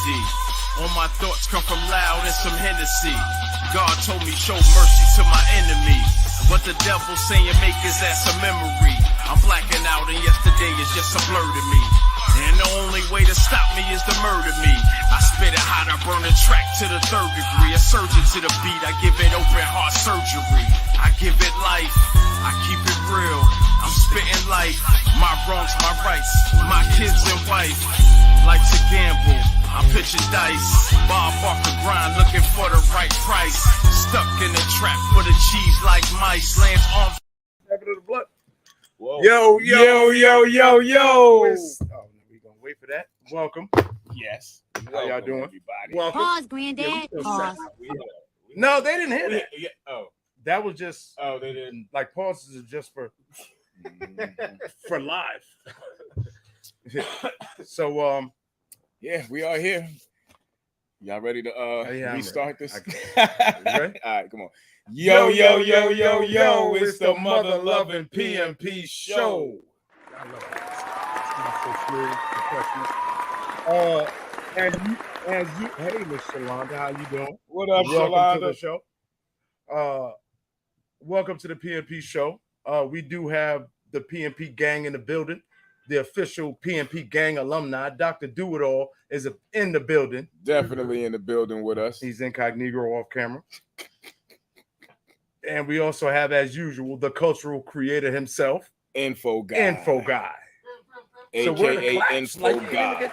remedy. All my thoughts come from loud and some Hennessy. God told me show mercy to my enemies, but the devil saying make his ass a memory. I'm blacking out and yesterday is just a blur to me. And the only way to stop me is to murder me. I spit it hot, I burn the track to the 3rd degree. A surgeon to the beat, I give it open heart surgery. I give it life, I keep it real. I'm spitting life, my wrongs, my rights, my kids and wife. Life's a gamble, I'm pitching dice. Bob Barker grind, looking for the right price. Stuck in the trap for the cheese like mice. Lance on. Yo. Oh, we gonna wait for that. Welcome. Yes. How y'all doing? Everybody. Welcome. Pause, Granddad. Pause. No, they didn't hear that. Yeah. Oh. That was just They didn't. like pauses are just for live. So Yeah, we are here. Y'all ready to I'm restart ready. this? Ready? All right, come on. Yo, it's the mother loving PMP show. I love it. It's so smooth, professional. Hey, Miss Shalonda, how you doing? What up, Welcome to the Shalonda? show. Welcome to the PMP show. We do have the PMP gang in the building. The official PMP gang alumni, Dr. Do-It-All, is in the building. Definitely in the building with us. He's incognito off camera. And we also have, as usual, the cultural creator himself, Info guy. So we're the AKA claps, Info like, guy.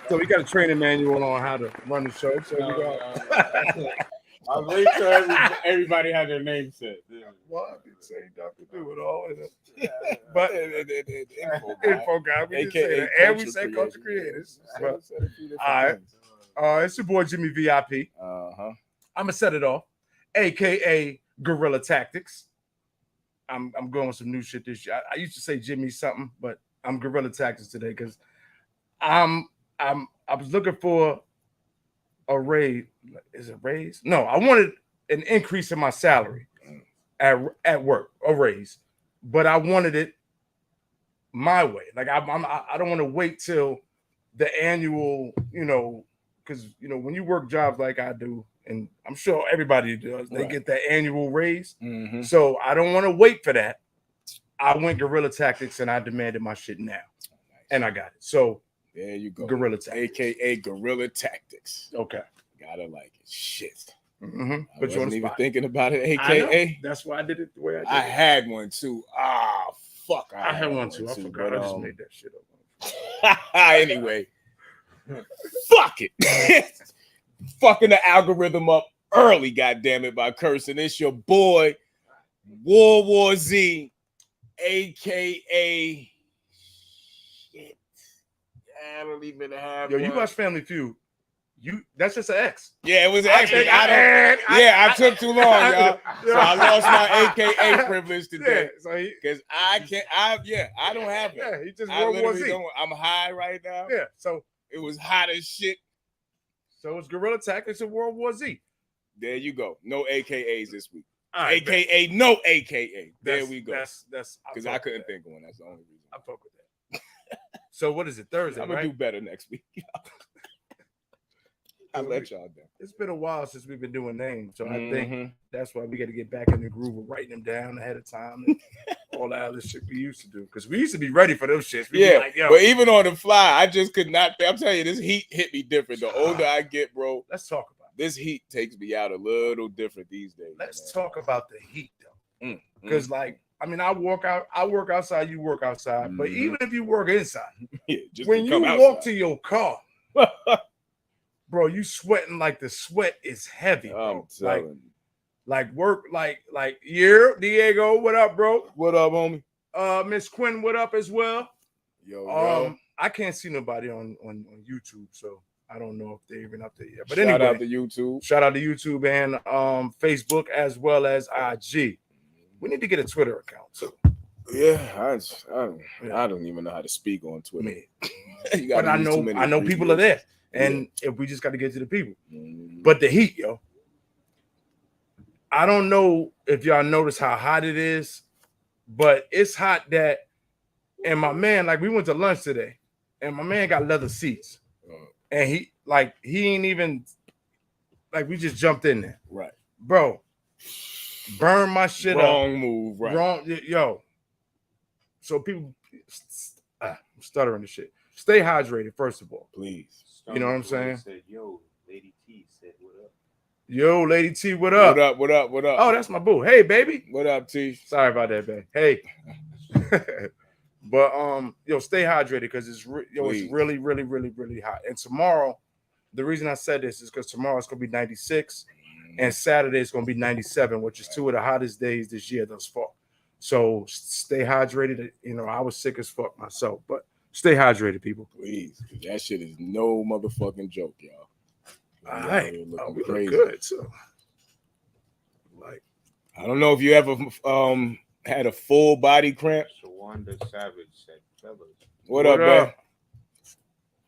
So we got a training manual on how to run the show. So we got. I'll make sure everybody had their name set. Well, I did say Dr. Do-It-All, but info guy, we did say AKA that. And we say culture creators. But, all right. It's your boy Jimmy VIP. Uh-huh. I'm gonna set it off, aka Guerrilla Tactics. I'm going with some new shit this year. I used to say Jimmy something, but I'm Guerrilla Tactics today because I was looking for a raise. Is it raise? No, I wanted an increase in my salary at work, a raise, but I wanted it my way. Like I don't want to wait till the annual, because when you work jobs like I do, and I'm sure everybody does, they get that annual raise. Mm-hmm. So I don't want to wait for that. I went Guerrilla Tactics and I demanded my shit now, and I got it. So there you go. Guerrilla Tactics, AKA Guerrilla Tactics. Okay. Gotta like it. Shit. Mm-hmm. I But you wasn't even thinking about it. AKA. That's why I did it the way I did. I had one too. Ah, fuck. I had one too. I forgot. But, I just made that shit up. Anyway, fuck it. Fucking the algorithm up early, goddammit, by cursing. It's your boy, World War Z, aka shit. I don't even have. Yo, you one. watch Family Feud. That's just an X. Yeah, it was an X. I took too long, y'all. So I lost my AKA privilege today. Yeah, so Because I can't. I don't have it. yeah, he just I World War literally Z. don't. I'm high right now. Yeah, so It was hot as shit. it's Guerrilla Tactics and World War Z. There you go. No AKAs this week. All right, AKA no AKA. There that's- we go. That's Because I couldn't think of one. That's the only reason. I fuck with that. So what is it? Thursday, I'm gonna do right? better next week. I'll let y'all down. It's been a while since we've been doing names, so I think Mhm. that's why we got to get back in the groove of writing them down ahead of time and all that other shit we used to do. Because we used to be ready for those shits. We'd be Yeah, like, yo, but even on the fly, I just could not. I'm telling you, this heat hit me different. The older I get, bro, let's talk about it. this heat takes me out a little different these days. Let's talk about the heat though. Mm, Because like, I mean, I work outside, you work outside. But Mhm. even if you work inside, Yeah, just when to you come walk outside. to your car, bro, you sweating like the sweat is heavy, bro. I'm telling you. Like work, like yeah, Diego, what up, bro? What up, homie? Miss Quinn, what up as well? Yo, I can't see nobody on YouTube, so I don't know if they're even up there yet. But shout anyway, out to YouTube. shout out to YouTube and Facebook as well as IG. We need to get a Twitter account too. Yeah, I don't even know how to speak on Twitter. Man. You gotta But I use too many know people are there, and if we just got to get to the people. But the heat, yo. I don't know if y'all notice how hot it is, but it's hot that, and my man, like we went to lunch today, and my man got leather seats, and he ain't even like we just jumped in there, Right. bro. Burn my shit Wrong up. move. Right. Wrong, yo. So people, I'm stuttering the shit. Stay hydrated, first of all. Please. You know what I'm saying? Said, yo, Lady T said, what up? Yo, Lady T, what up? What up? What up? What up? Oh, that's my boo. Hey, baby. What up, T? Sorry about that, babe. Hey. But yo, stay hydrated because it's Please. really, really, really, really hot. And tomorrow, the reason I said this is because tomorrow it's gonna be 96, and Saturday it's gonna be 97, which is two of the hottest days this year thus far. So stay hydrated. You know, I was sick as fuck myself, but stay hydrated, people. Please. That shit is no motherfucking joke, y'all. All right. Looking Oh, we crazy. look good. So, like, I don't know if you ever had a full body cramp. Shawanda Savage said, fellas. What up, man?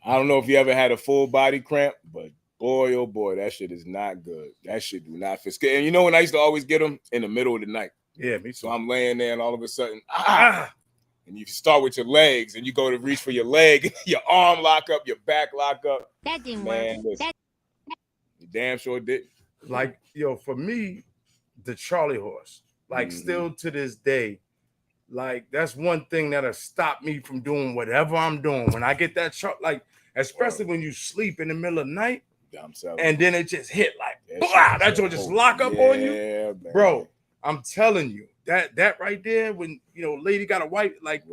I don't know if you ever had a full body cramp, but boy, oh boy, that shit is not good. That shit do not fit. And you know when I used to always get them in the middle of the night. Yeah, me too. So I'm laying there and all of a sudden, and you start with your legs and you go to reach for your leg, your arm lock up, your back lock up. That didn't Man, work. listen, you damn sure did. Like, yo, for me, the Charlie horse, like, still to this day, like, that's one thing that'll stop me from doing whatever I'm doing. When I get that like, especially when you sleep in the middle of the night, and then it just hit like, that joint just lock up on you. Man. Bro, I'm telling you, that right there, when, you know, lady got a wife, like,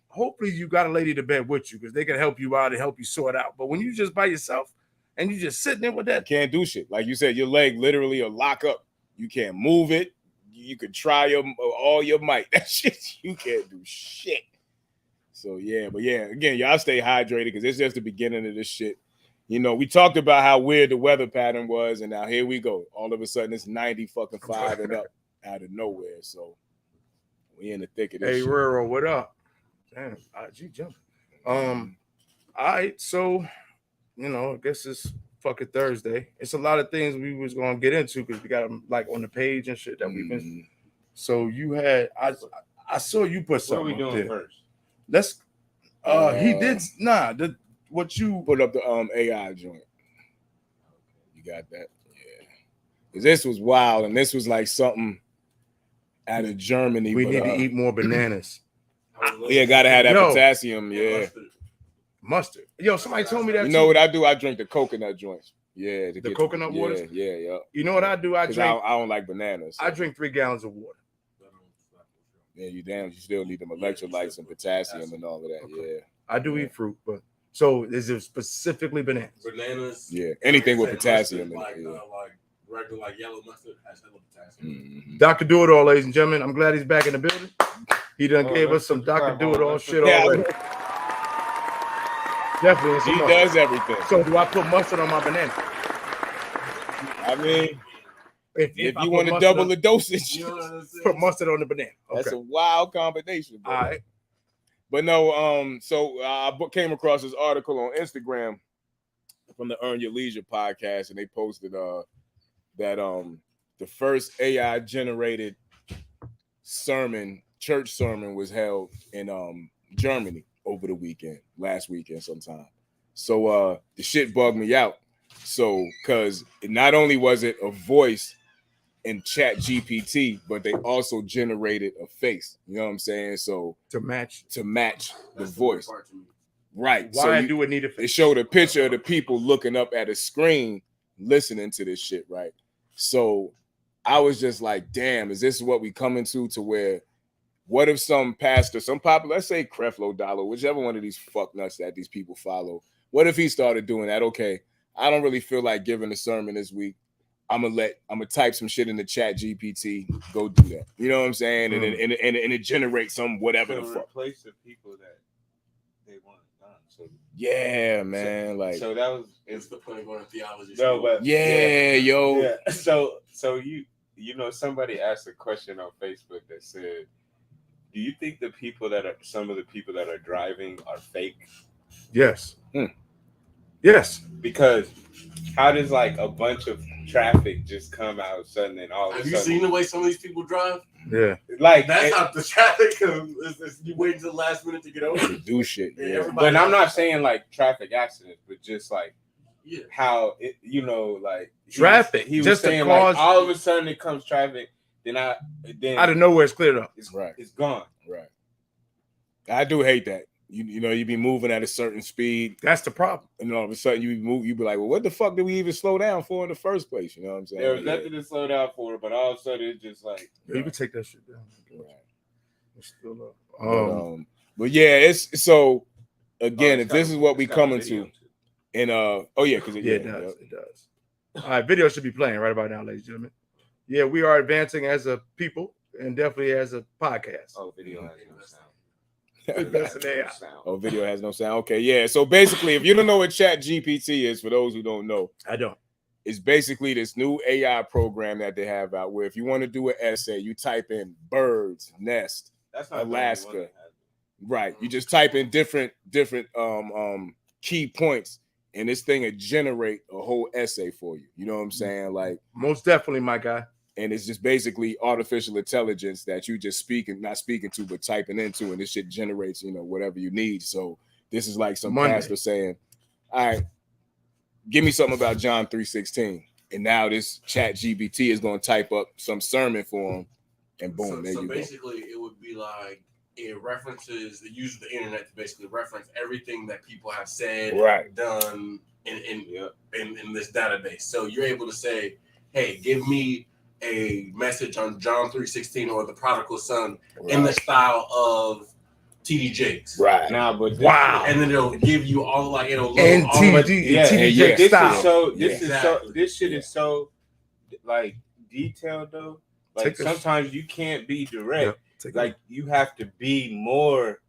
hopefully you got a lady to bed with you because they can help you out and help you sort out. But when you just by yourself and you just sitting there with that, can't do shit. Like you said, your leg literally will lock up. You can't move it. You could try all your might. That shit, you can't do shit. So yeah, but yeah, again, y'all stay hydrated because it's just the beginning of this shit. You know, we talked about how weird the weather pattern was, and now here we go. All of a sudden, it's 90-5 and up out of nowhere. So we in the thick of this. Hey, shit. Ruro, what up? Damn, IG jumping. All right, so you know, I guess it's fucking Thursday. It's a lot of things we was gonna get into because we got them like on the page and shit that we've been. So you had, I saw you put something. What are we doing there. first? Let's. He did what you put up the AI joint. You got that? Yeah. Because this was wild, and this was like something out of Germany. We need to eat more bananas. Yeah, gotta have that potassium. Yeah. Mustard. Yo, somebody told me that. You know what I do? I drink the coconut joints. Yeah, the coconut waters. Yeah. You know what I do? I drink. I don't like bananas. So. I drink 3 gallons of water. Yeah, you still need them electrolytes and potassium and all of that. Okay. Yeah, I do eat fruit, but so is it specifically bananas? Bananas. Yeah, anything with potassium. Mustard, in it, like regular, like yellow mustard has no potassium. Dr. Do-It-All, ladies and gentlemen. I'm glad he's back in the building. He done gave us some Dr. Do-It-All shit already. Definitely. He does everything. So do I put mustard on my banana? I mean, if you want to double the dosage, put mustard on the banana. Okay. That's a wild combination. Bro. All right. But no, so I came across this article on Instagram from the Earn Your Leisure podcast, and they posted that the first AI generated church sermon was held in Germany over the last weekend sometime. So the shit bugged me out. So because not only was it a voice in Chat GPT, but they also generated a face. You know what I'm saying? So to match the voice. Right. Why do it need a face? They showed a picture of the people looking up at a screen listening to this shit, right? So I was just like, damn, is this what we coming to where what if some pastor, some popular, let's say Creflo Dollar, whichever one of these fucknuts that these people follow, what if he started doing that? Okay, I don't really feel like giving a sermon this week. I'm gonna type some shit in the Chat GPT. Go do that. You know what I'm saying? And it generates some whatever the fuck. Replace the people that they want done. So yeah, man. So that was it's the point going to theology. No, but yo. Yeah. So you know somebody asked a question on Facebook that said, do you think some of the people that are driving are fake? Yes. Yes. Because how does like a bunch of traffic just come out of sudden and all of a Have you sudden? seen the way some of these people drive? Yeah. Like That's how the traffic comes. You wait until the last minute to get over. To do shit. And Yeah. everybody But I'm not else- saying like traffic accidents, but just like Yeah. how it, like Traffic, He was just to saying cause- like all of a sudden it comes traffic, then Out of nowhere, it's cleared up. Right. it's gone. Right. I do hate that. You know, you be moving at a certain speed, That's the problem. and all of a sudden you be like, well, what the fuck did we even slow down for in the first place? You know what I'm saying? There was Yeah. nothing to slow down for, but all of a sudden it's just like You can take that shit down. Right. It's still up. But yeah, it's so again, Oh, if it's this got- is what we it's got a coming video to, too. and oh yeah, because Yeah, it does. It does. All right, video should be playing right about now, ladies and gentlemen. Yeah, we are advancing as a people and definitely as a podcast. Oh, video has no sound. That's an AI. Oh, video has no sound. Okay, yeah. So basically, if you don't know what Chat GPT is, for those who don't know, I don't. it's basically this new AI program that they have out where if you want to do an essay, you type in birds, nest, That's not the only Alaska. one that has it. right? You just type in different key points, and this thing will generate a whole essay for you. You know what I'm saying? Like, Most definitely, my guy. and it's just basically artificial intelligence that you just not speaking to, but typing into, and this shit generates, whatever you need. So this is like some Monday. pastor saying, all right, give me something about John 3:16. And now this Chat GPT is going to type up some sermon for him, and boom, there so you go. basically, it would be like it uses the internet to basically reference everything that people have said, Right. done in this database. So you're able to say, "Hey, give me a message on John 3:16 or the prodigal son in the style of TD Jakes." Right. Nah, but Wow. And then it'll give you all like it'll load And all of it. TD, yeah, TD yeah, Jakes style. This shit Yeah. is so like detailed though. Like Take a- sometimes you can't be direct. Take Like you have to be more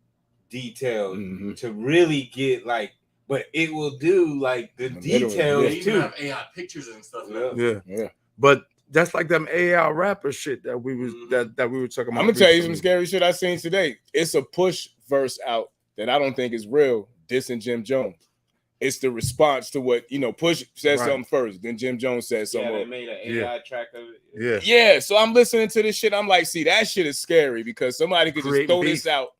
detailed Mhm. to really get like, but it will do like the Literally, details They even too. have AI pictures and stuff now. Yeah. Yeah. But that's like them AI rapper shit that we was Mhm. that we were talking about. I'm gonna tell you some recently. scary shit I seen today. It's a push verse out that I don't think is real. Dissing Jim Jones. It's the response to what Push said Right. something first, then Jim Jones said Yeah, something. they made an AI track of it. Yeah. Yeah, so I'm listening to this shit. I'm like, see, that shit is scary because somebody could just Creating throw beef. this out,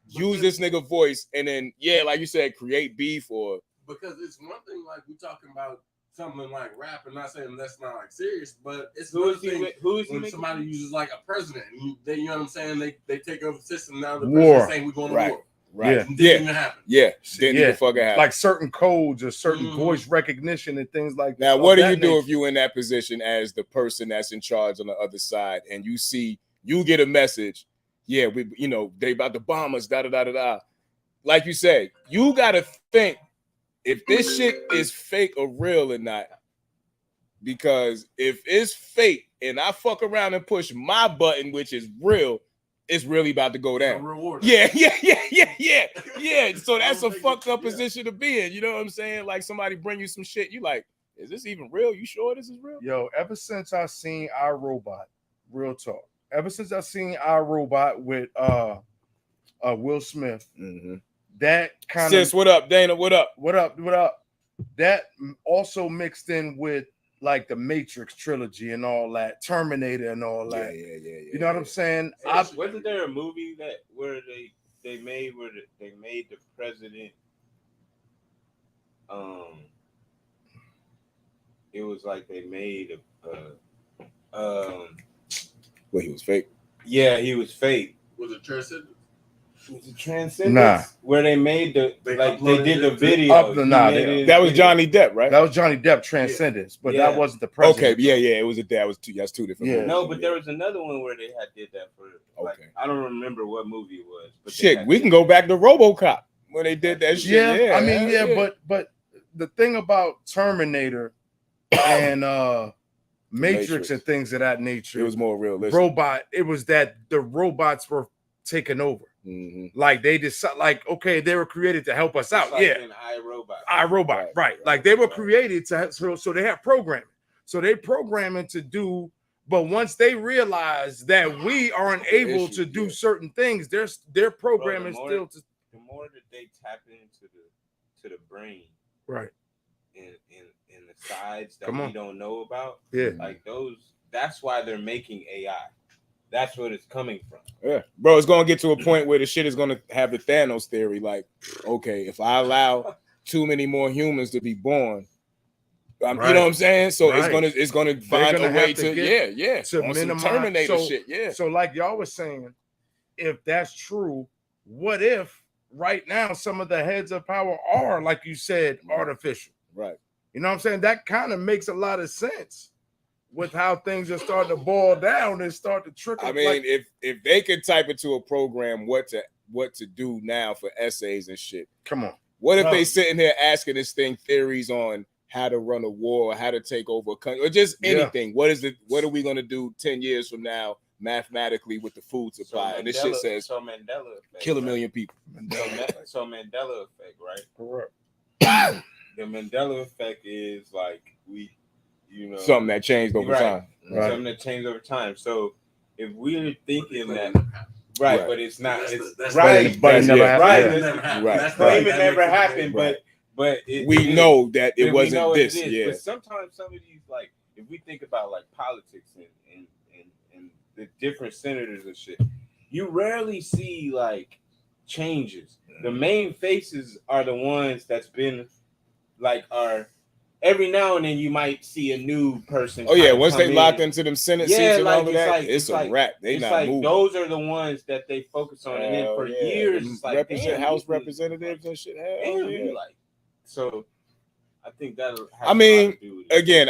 use this nigga voice, and then like you said, create beef or Because it's one thing like we talking about something like rap, and not saying that's not like serious, but it's Who one is he? thing Who is he? when making? somebody uses like a president, and they, you know what I'm saying? They take over the system now. The War. president saying we're going to Right. war. right. Yeah. And didn't Yeah, even happen. yeah. Didn't Yeah. even fucking happen. Like certain codes or certain Mhm. voice recognition and things like that. Now, of what do that you do nature. if you in that position as the person that's in charge on the other side, and you get a message? Yeah, they about to bomb us. Da da da da da. Like you said, you gotta think if this shit is fake or real or not. Because if it's fake and I fuck around and push my button, which is real, it's really about to go It's a down. reward. Yeah. So that's a fucked up position to be in. You know what I'm saying? Like somebody bring you some shit, you like, is this even real? You sure this is real? Yo, ever since I seen our robot, real talk. Ever since I seen our robot with Will Smith, that kind Sis, of what up? Dana, what up? what up? That also mixed in with like the Matrix trilogy and all that, Terminator and all that. Yeah. You know what I'm saying? Wasn't there a movie where they made the president? It was like they made Well, he was fake. yeah, he was fake. Was it Tristan? Was it Transcendence? Nah. Where they made They they uploaded did the it to- video. Nah, He made it That was video. Johnny Depp, right? That was Johnny Depp Transcendence, but Yeah. that wasn't the Okay, president. yeah. It was that's two different. Yeah. movies. No, but there was another one where they did that for. Like, Okay. I don't remember what movie it was. But they Shit, had we did can go that. back to RoboCop when they did that shit. Yeah, I mean, but the thing about Terminator and Matrix Matrix. and things of that nature, it was more realistic. robot. It was that the robots were taking over. Mhm. Like they decided, like okay, they were created to help us It's out. like Yeah, in iRobot. iRobot, right? Like they were created to so they have programming. So they programming to do. But once they realize that we aren't able issue, to do yeah. certain things, their programming more- still to The more that they tap into the brain, right. in the sides that Come on. we don't know about. Yeah. Like those. That's why they're making AI. That's what it's coming from. Yeah, bro, it's gonna get to a point where the shit is gonna have the Thanos theory. Like, okay, if I allow too many more humans to be born, you know what I'm saying? So Right. it's gonna find gonna a way have to to get to on some minimize- Terminator so- shit. Yeah. So, like y'all was saying, if that's true, what if right now some of the heads of power are, like you said, artificial? Right. You know what I'm saying? That kind of makes a lot of sense with how things are starting to boil down and start to trickle. I mean, like, if they could type into a program what to do now for essays and shit, come on. what if No. they sitting here asking this thing theories on how to run a war, or how to take over a country, or just Yeah. anything? What are we gonna do 10 years from now mathematically with the food supply? And this shit says so Mandela effect, kill a right? million people. So Mandela effect, right? Correct. The Mandela effect is like Something that changed over Right. time. Right. something that changed over time. So if we're thinking that, Right. right, but it's not, it's That's right, but it never happened. right, Yeah. It never happened. Right. That's Right. Claim it never happened, Right. but it, We it know that is. it We know wasn't this. it is. Yeah. But sometimes some of these, like, if we think about like politics and the different senators and shit, you rarely see like changes. The main faces are the ones that's been like every now and then you might see a new person. Oh yeah, kinda once come they in. locked into them Senate Yeah, seats and like, all of it's that, like- it's it's a like- wrap. They It's not like moving. those are the ones that they focus on, and then Hell for yeah. years Them it's like represent damn, House we was- representatives and shit. Hell damn, yeah. we like so. I think that'll. I mean, again,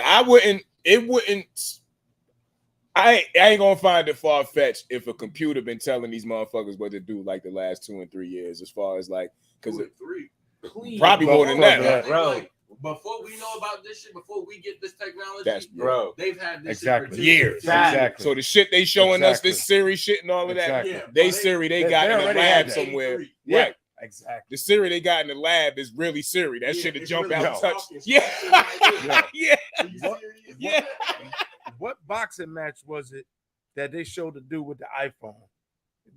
I ain't gonna find it far fetched if a computer been telling these motherfuckers what to do like the last 2 and 3 years, as far as like, because 2 and 3. please, probably more than that, Yeah. right? They bro. like, before we know about this shit, before we get this technology, That's bro. they've had this Exactly. shit for Years. Exactly. So the shit they showing us, Exactly. this Siri shit and all of that, Exactly. Yeah, they but Siri they they got in the already lab had that. somewhere, Yeah. right? Exactly. The Siri they got in the lab is really Siri. That Yeah, shit to it's jump really out and talking. touch. It's Yeah, talking like Yeah. yeah. Are you What- serious? Yeah. What boxing match was it that they showed the dude with the iPhone?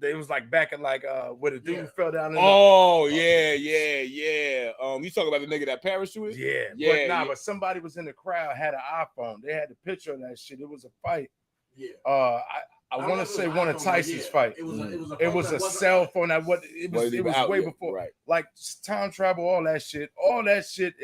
They was like back in like where the dude Yeah. fell down in Oh yeah. You talking about the nigga that parachuted? yeah, Yeah, but yeah. but somebody was in the crowd had an iPhone. They had the picture of that shit. It was a fight. Yeah. I want to say one of Tyson's fight. It was a, It was phone a that wasn't cell out. phone. That what it was. Wasn't It even was out way yet, before. right? Like time travel, all that shit. All that shit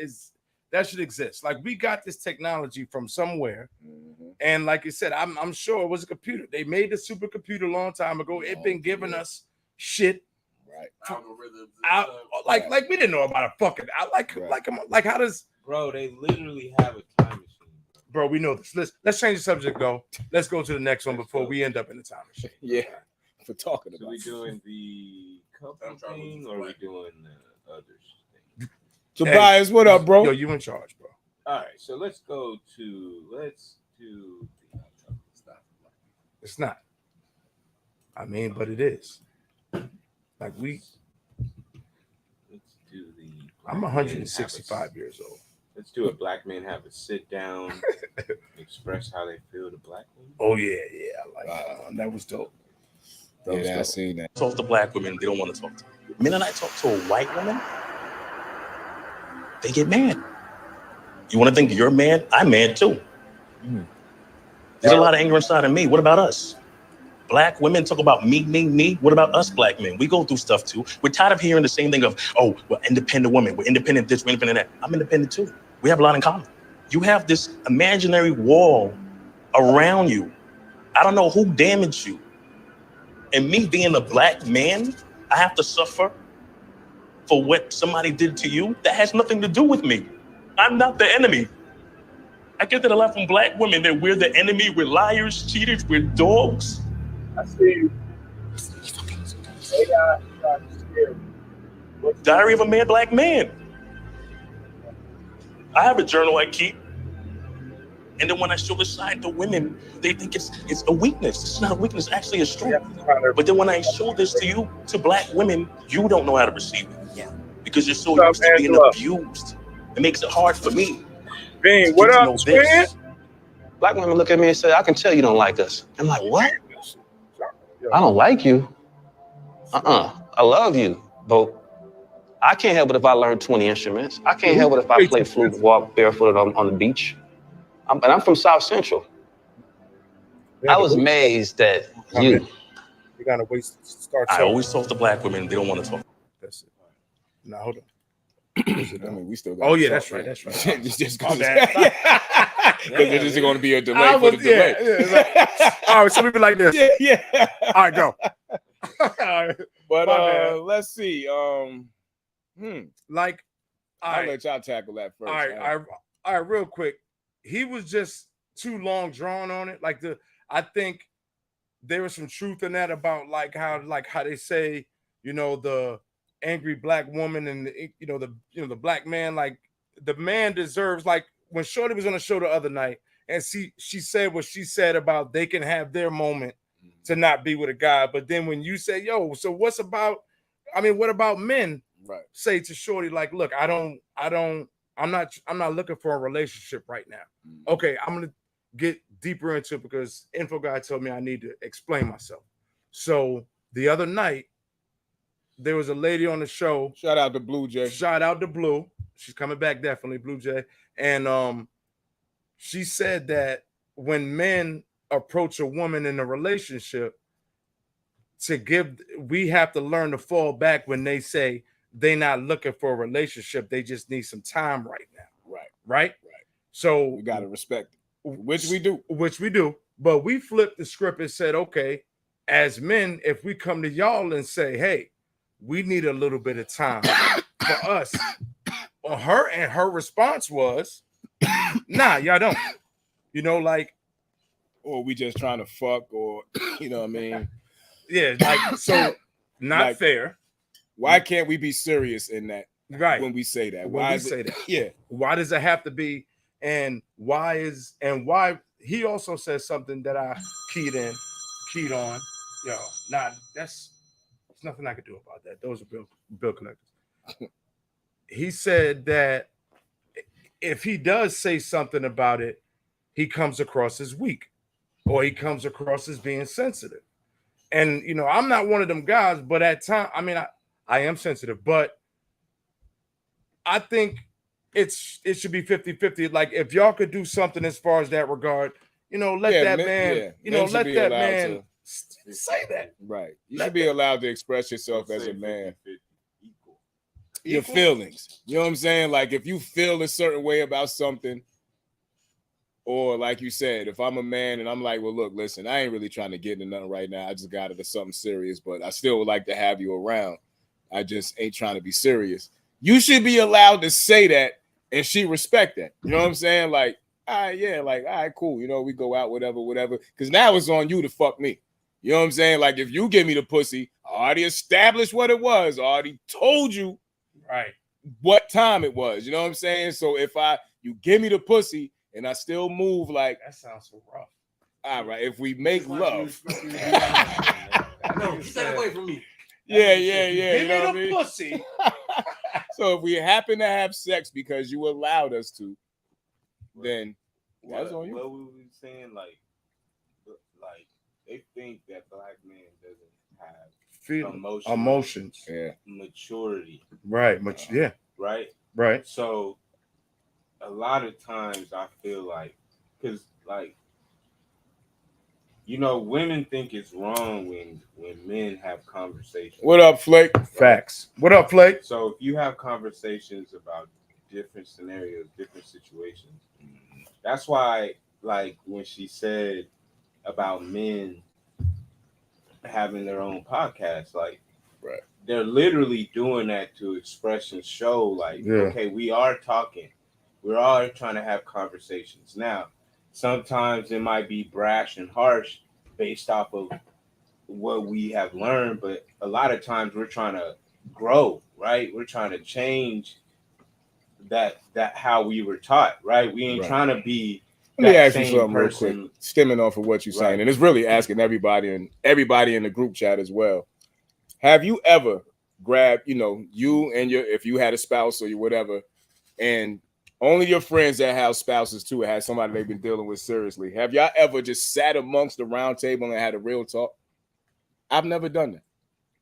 that should exist. Like we got this technology from somewhere. Mhm. And like you said, I'm sure it was a computer. They made the supercomputer a long time ago. It been giving us shit Right. Algorithms. out like we didn't know about a fucking out Right. like how does Bro, they literally have a time machine. bro? We know this. Let's change the subject though. Let's go to the next one before we end up in the time machine. Yeah. For talking So about. we doing the couple Time travel thing, is or we black. doing the others thing? Tobias, what up, bro? Yo, you in charge, bro. All right, so let's do the Stop. It's not. I mean, but it is. Like let's do the. I'm black man have 165 years old. Let's do a black man have a sit down, express how they feel to black women. Oh yeah. I like that was dope. That was Yeah, I dope. seen that. Talk to black women, they don't want to talk to me. The minute I talk to a white woman, they get mad. You want to think you're mad? I'm mad too. There's a lot of anger inside of me. What about us? Black women talk about me. What about us black men? We go through stuff too. We're tired of hearing the same thing of, oh, we're independent women. We're independent this, we're independent that. I'm independent too. We have a lot in common. You have this imaginary wall around you. I don't know who damaged you. And me being a black man, I have to suffer for what somebody did to you. That has nothing to do with me. I'm not the enemy. I get that a lot from black women, that we're the enemy, we're liars, cheaters, we're dogs. I see you. AI trying to scare me. Diary of a Mad Black Man. I have a journal I keep. And then when I show the side to women, they think it's a weakness. It's not a weakness, it's actually a strength. But then when I show this to you, to black women, you don't know how to receive it. Yeah. Because you're so used to being abused. It makes it hard for me. Bean, what to up, know twin? this. Black women look at me and say, I can tell you don't like us. I'm like, what? I don't like you. I love you. But I can't help it if I learn 20 instruments. I can't help it if I play flute, walk barefooted on the beach. I'm from South Central. I was amazed that you. You gotta wait to start. I always talk to black women. They don't want to talk. That's it. Now hold on. I mean, we still got. Oh yeah, that's right. That's right. Just My because bad. there's just going to be a delay for the delay. All right, so we be like this. Yeah. All right, go. But let's see. Like, I'll let y'all tackle that first. All right, real quick. He was just too long drawn on it. Like I think there was some truth in that about like how they say, you know, the angry black woman and the black man, like the man deserves, like when Shorty was on the show the other night and she said what she said about they can have their moment to not be with a guy, but then when you say, yo, so what about men? Right. Say to Shorty, like, look, I'm not looking for a relationship right now. Okay, I'm gonna get deeper into it because Info Guy told me I need to explain myself. So the other night, there was a lady on the show. Shout out to Blue Jay. Shout out to Blue. She's coming back, definitely, Blue Jay. And she said that when men approach a woman in a relationship, we have to learn to fall back when they say they're not looking for a relationship. They just need some time right now. Right. So we gotta respect it, which we do. But we flipped the script and said, okay, as men, if we come to y'all and say, hey, we need a little bit of time for us, her response was, nah, y'all don't. You know, like, or we just trying to fuck, or you know what I mean? Yeah, like, so not like, fair. Why can't we be serious in that? Right. When we say that. When why we say that. Yeah. Why does it have to be? And why he also says something that I keyed on. Yo, nah, there's nothing I could do about that. Those are bill collectors. He said that if he does say something about it, he comes across as weak, or he comes across as being sensitive. And you know, I'm not one of them guys, but at times, I mean, I am sensitive, but I think it should be 50-50. Like if y'all could do something as far as that regard, you know, let that man say that. Right. You should be allowed to express yourself as a man. Your feelings. You know what I'm saying? Like if you feel a certain way about something, or like you said, if I'm a man and I'm like, well, look, listen, I ain't really trying to get into nothing right now. I just got into something serious, but I still would like to have you around. I just ain't trying to be serious. You should be allowed to say that, and she respect that. You know what I'm saying? Like, all right, cool. You know, we go out, whatever. Because now it's on you to fuck me. You know what I'm saying? Like, if you give me the pussy, I already established what it was. I already told you right what time it was. You know what I'm saying? So if you give me the pussy and I still move like that sounds so rough. All right, if we make love. No, get that away from me. Yeah. Give you know me what I the mean? pussy. So if we happen to have sex because you allowed us to, then that's on you. What we were saying, like they think that black man doesn't have emotions, maturity, right? Right. So a lot of times I feel like, because like, you know, women think it's wrong when men have conversations. What up, Flake? Facts. What up, Flake? So if you have conversations about different scenarios, different situations, that's why, like, when she said about men having their own podcast, like, right, they're literally doing that to express and show, like, okay, we are talking. We're all trying to have conversations. Now, sometimes it might be brash and harsh based off of what we have learned, but a lot of times we're trying to grow, right? We're trying to change that how we were taught, right? We ain't trying to be Let me ask you something real quick, stemming off of what you're saying, and it's really asking everybody in the group chat as well. Have you ever grabbed, you and if you had a spouse or you whatever, and only your friends that have spouses too, had somebody they've been dealing with seriously. Have y'all ever just sat amongst the round table and had a real talk? I've never done that.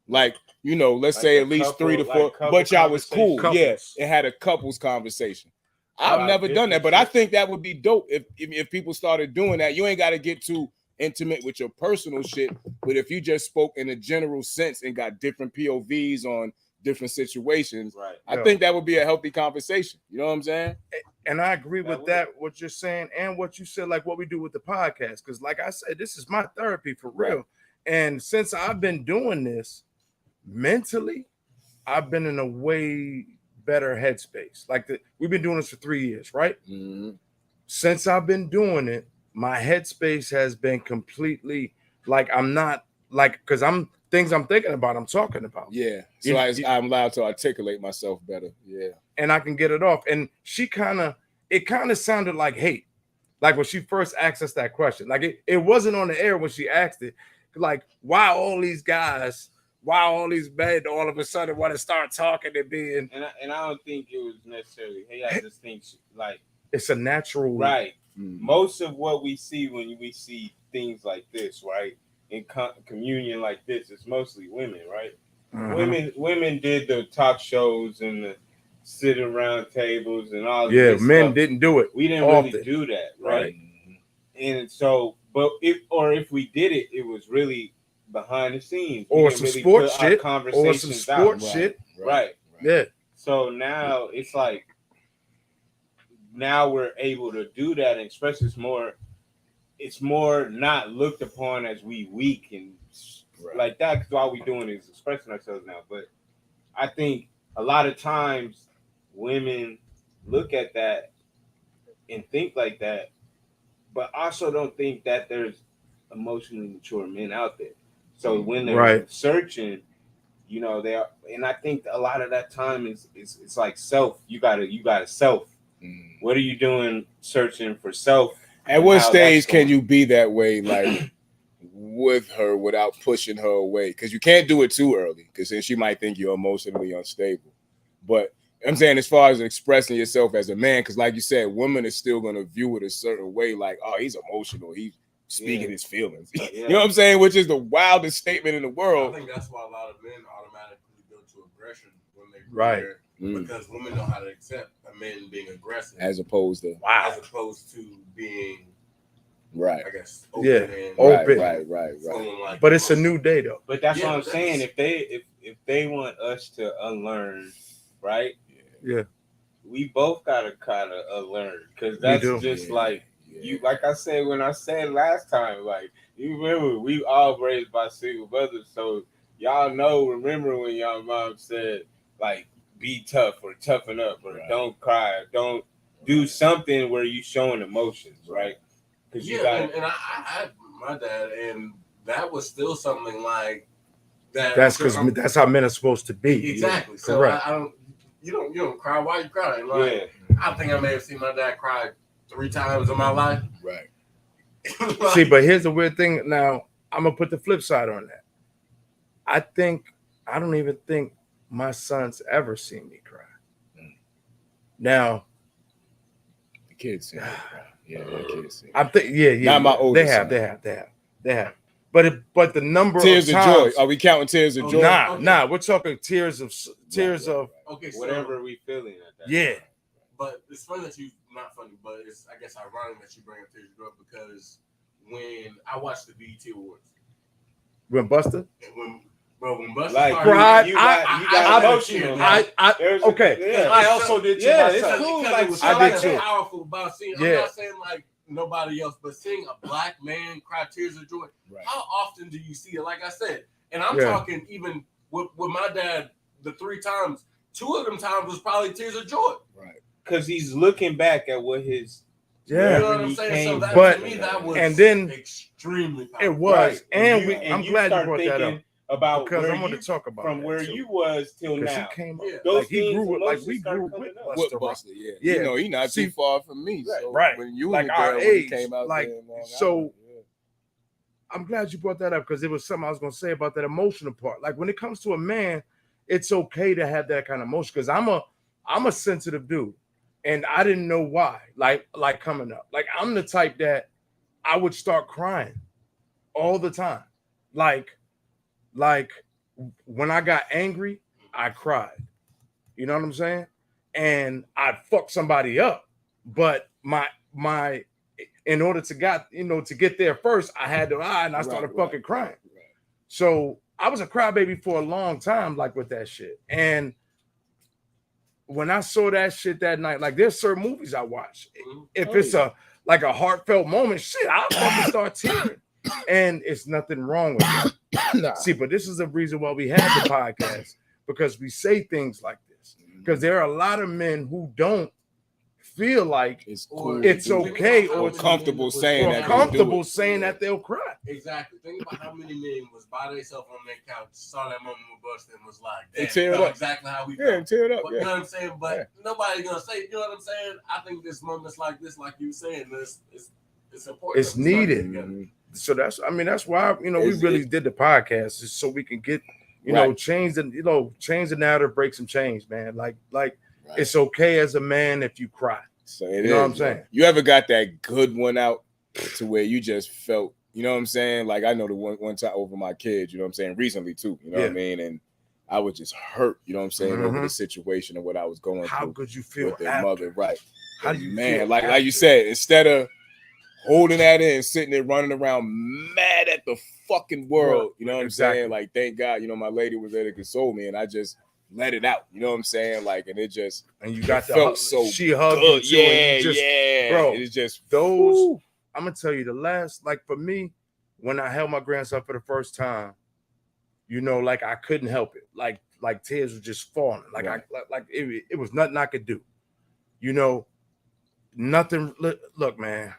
Like, you know, let's Like say a at least couple- 3 to 4, like couple but y'all was cool. conversations. Yeah, Couples. it had a couples conversation. I've About never done that, different but I shit. think that would be dope if people started doing that. You ain't got to get too intimate with your personal shit, but if you just spoke in a general sense and got different POVs on different situations, Right. I Yeah. think that would be a healthy conversation. You know what I'm saying? And I agree That with would. that, what you're saying, and what you said, like what we do with the podcast. Because, like I said, this is my therapy for real. And since I've been doing this mentally, I've been in a way better headspace. Like we've been doing this for 3 years, right? Since I've been doing it, my headspace has been completely like I'm not like because I'm things I'm thinking about, I'm talking about. Yeah. So You- I'm allowed to articulate myself better. Yeah. And I can get it off. And it kind of sounded like hate. Like when she first asked us that question. Like it wasn't on the air when she asked it. Like, why all these guys, why all these men all of a sudden want to start talking and being And I don't think it was necessarily. Hey, I just think like it's a natural right. Mm. Most of what we see when we see things like this, right, in communion like this, it's mostly women, right? Women did the talk shows and the sit around tables and all. Yeah, this men stuff. didn't do it. We didn't often. really do that, right? Right. And so, but if we did it, it was really behind the scenes, We Or didn't some really sports put our shit, or some conversations sports out. shit. Right. Yeah. So now it's like now we're able to do that and express it's more not looked upon as we weak and like that, because all we doing is expressing ourselves now. But I think a lot of times women look at that and think like that, but also don't think that there's emotionally mature men out there. So when they're Right. searching, you know, they are, and I think a lot of that time is it's like self. You gotta self. What are you doing searching for self? At and what how stage that's can going? you be that way, like with her without pushing her away? Because you can't do it too early, because then she might think you're emotionally unstable. But I'm saying, as far as expressing yourself as a man, because like you said, women are still gonna view it a certain way, like, oh, he's emotional, he's speaking his feelings. You know what I'm saying? Which is the wildest statement in the I world. think that's why a lot of men automatically go to aggression when they Right. because women know how to accept a man being aggressive As opposed to as opposed to being, right. I guess, open Yeah. and Open. Right. feeling like But it's a new day though. But that's Yeah, what I'm that's- saying. If they want us to unlearn, right? Yeah. We both gotta kind of unlearn, because that's do. just Yeah. like you. Like I said when I said last time, like you remember, we all raised by single mothers, so y'all know. Remember when y'all mom said like, "Be tough" or "toughen up" or Right. "Don't cry" or "Don't do something where you showing emotions," right? Because you got and I had my dad, and that was still something like that. That's because that's how men are supposed to be. Exactly. So Correct. I don't. You don't cry. Why you crying? Like, yeah. I think I may have seen my dad cry 3 times in my life. Right. Like, See, but here's the weird thing. Now I'm gonna put the flip side on that. I don't even think my son's ever seen me cry. Now The kids see it, bro. Yeah, the kids see it. I'm yeah. Not my They oldest have, son. they have. But the number Tears of of times, joy. Are we counting tears of Oh, joy? nah. We're talking tears of okay, so, Whatever we feeling at that. yeah. But it's funny that you not funny, but it's I guess ironic that you bring up Tears of Joy, because when I watched the BET Awards, When Buster, and when Busta Like started, Cried. you got emotional. I- okay. I also did too. Yeah, myself. it's cool. Because Like, it was I did something too. powerful about seeing. Yeah. I'm not saying like nobody else, but seeing a black man cry tears of joy. Right. How often do you see it? Like I said, and I'm Yeah. talking even with my dad, the 3 times, 2 of them times was probably tears of joy. Right. Because he's looking back at what his You Yeah. know what I'm He saying? came So that But- to me, that was and then- extremely It powerful. was, Right. and you- I'm you glad you start brought that thinking up about because where I want you, to talk about from that where too. you was till Because now. he came Yeah. up, Those like he things, grew, like emotions we start grew coming with up. Busta, What right? Buster? Yeah. Yeah. You know, he not See- too far from me. So Right. when you Like was our there, when he age, came out like, there and all that, so- yeah. I'm glad you brought that up because it was something I was going to say about that emotional part. Like when it comes to a man, it's okay to have that kind of emotion because I'm a sensitive dude, and I didn't know why. Like coming up, like I'm the type that I would start crying all the time, like when I got angry, I cried. You know what I'm saying? And I'd fuck somebody up, but my in order to get there first, I had to lie, and I started fucking crying. So I was a crybaby for a long time, like with that shit. And when I saw that shit that night, like there's certain movies I watch. If it's a heartfelt moment, shit, I'll fucking start tearing. And it's nothing wrong with that. Nah. See, but this is the reason why we have the podcast, because we say things like this. Because there are a lot of men who don't feel like It's cool. it's okay or or comfortable saying that. comfortable saying that they'll cry. Exactly. Think about how many men was by themselves on their couch, saw that moment with Buster, and was like, They "Damn, tear it felt up. exactly how we Yeah, felt." tear it up. But, Yeah. You know what I'm saying? But nobody's gonna say. You know what I'm saying? I think this moments like this, like you saying, it's important. It's needed. Mm-hmm. So that's why we really did the podcast, is so we can get change the narrative, break some change, man. Like it's okay as a man if you cry. So you know what I'm saying? You ever got that good one out to where you just felt, you know what I'm saying? Like I know the one time over my kids, you know what I'm saying, recently too, you know what I mean? And I was just hurt, you know what I'm saying, over the situation and what I was going through. How could you feel with their mother, right? How do you man, feel like you said, instead of holding that in, sitting there running around mad at the fucking world, you know what I'm saying? Like, thank God, my lady was there to console me, and I just let it out, you know what I'm saying? Like, and it just, and you got felt so she hugged good. you too, and you just, bro. It's just those. woo. I'm gonna tell you the last, like for me, when I held my grandson for the first time, like I couldn't help it, like tears were just falling, like it was nothing I could do, nothing. Look, man,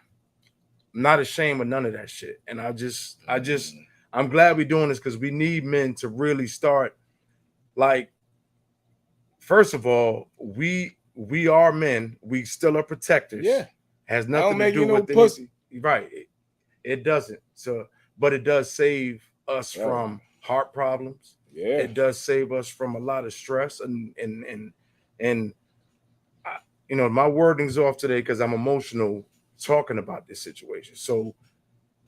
I'm not ashamed of none of that shit, and I'm glad we're doing this, because we need men to really start, like, first of all, we are men, we still are protectors. Yeah, has nothing to do with pussy. Right, it doesn't. So, but it does save us from heart problems. Yeah, it does save us from a lot of stress, and my wording's off today because I'm emotional talking about this situation. So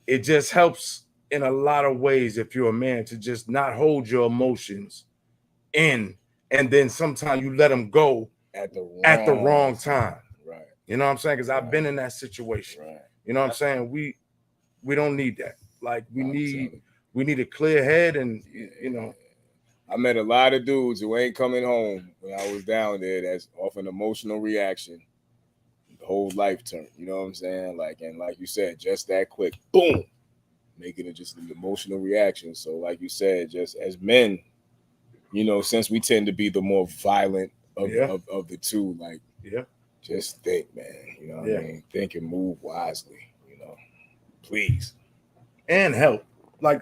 it just helps in a lot of ways if you're a man to just not hold your emotions in, and then sometimes you let them go at the wrong time. Right. You know what I'm saying? Because I've been in that situation. Right. You know what I'm saying? We don't need that. Like we need a clear head, and I met a lot of dudes who ain't coming home when I was down there. That's off an emotional reaction. The whole life turn. You know what I'm saying? Like you said, just that quick, boom, making it just an emotional reaction. So like you said, just as men, since we tend to be the more violent of the two, just think, man. You know what I mean? Think and move wisely. Please. And help. Like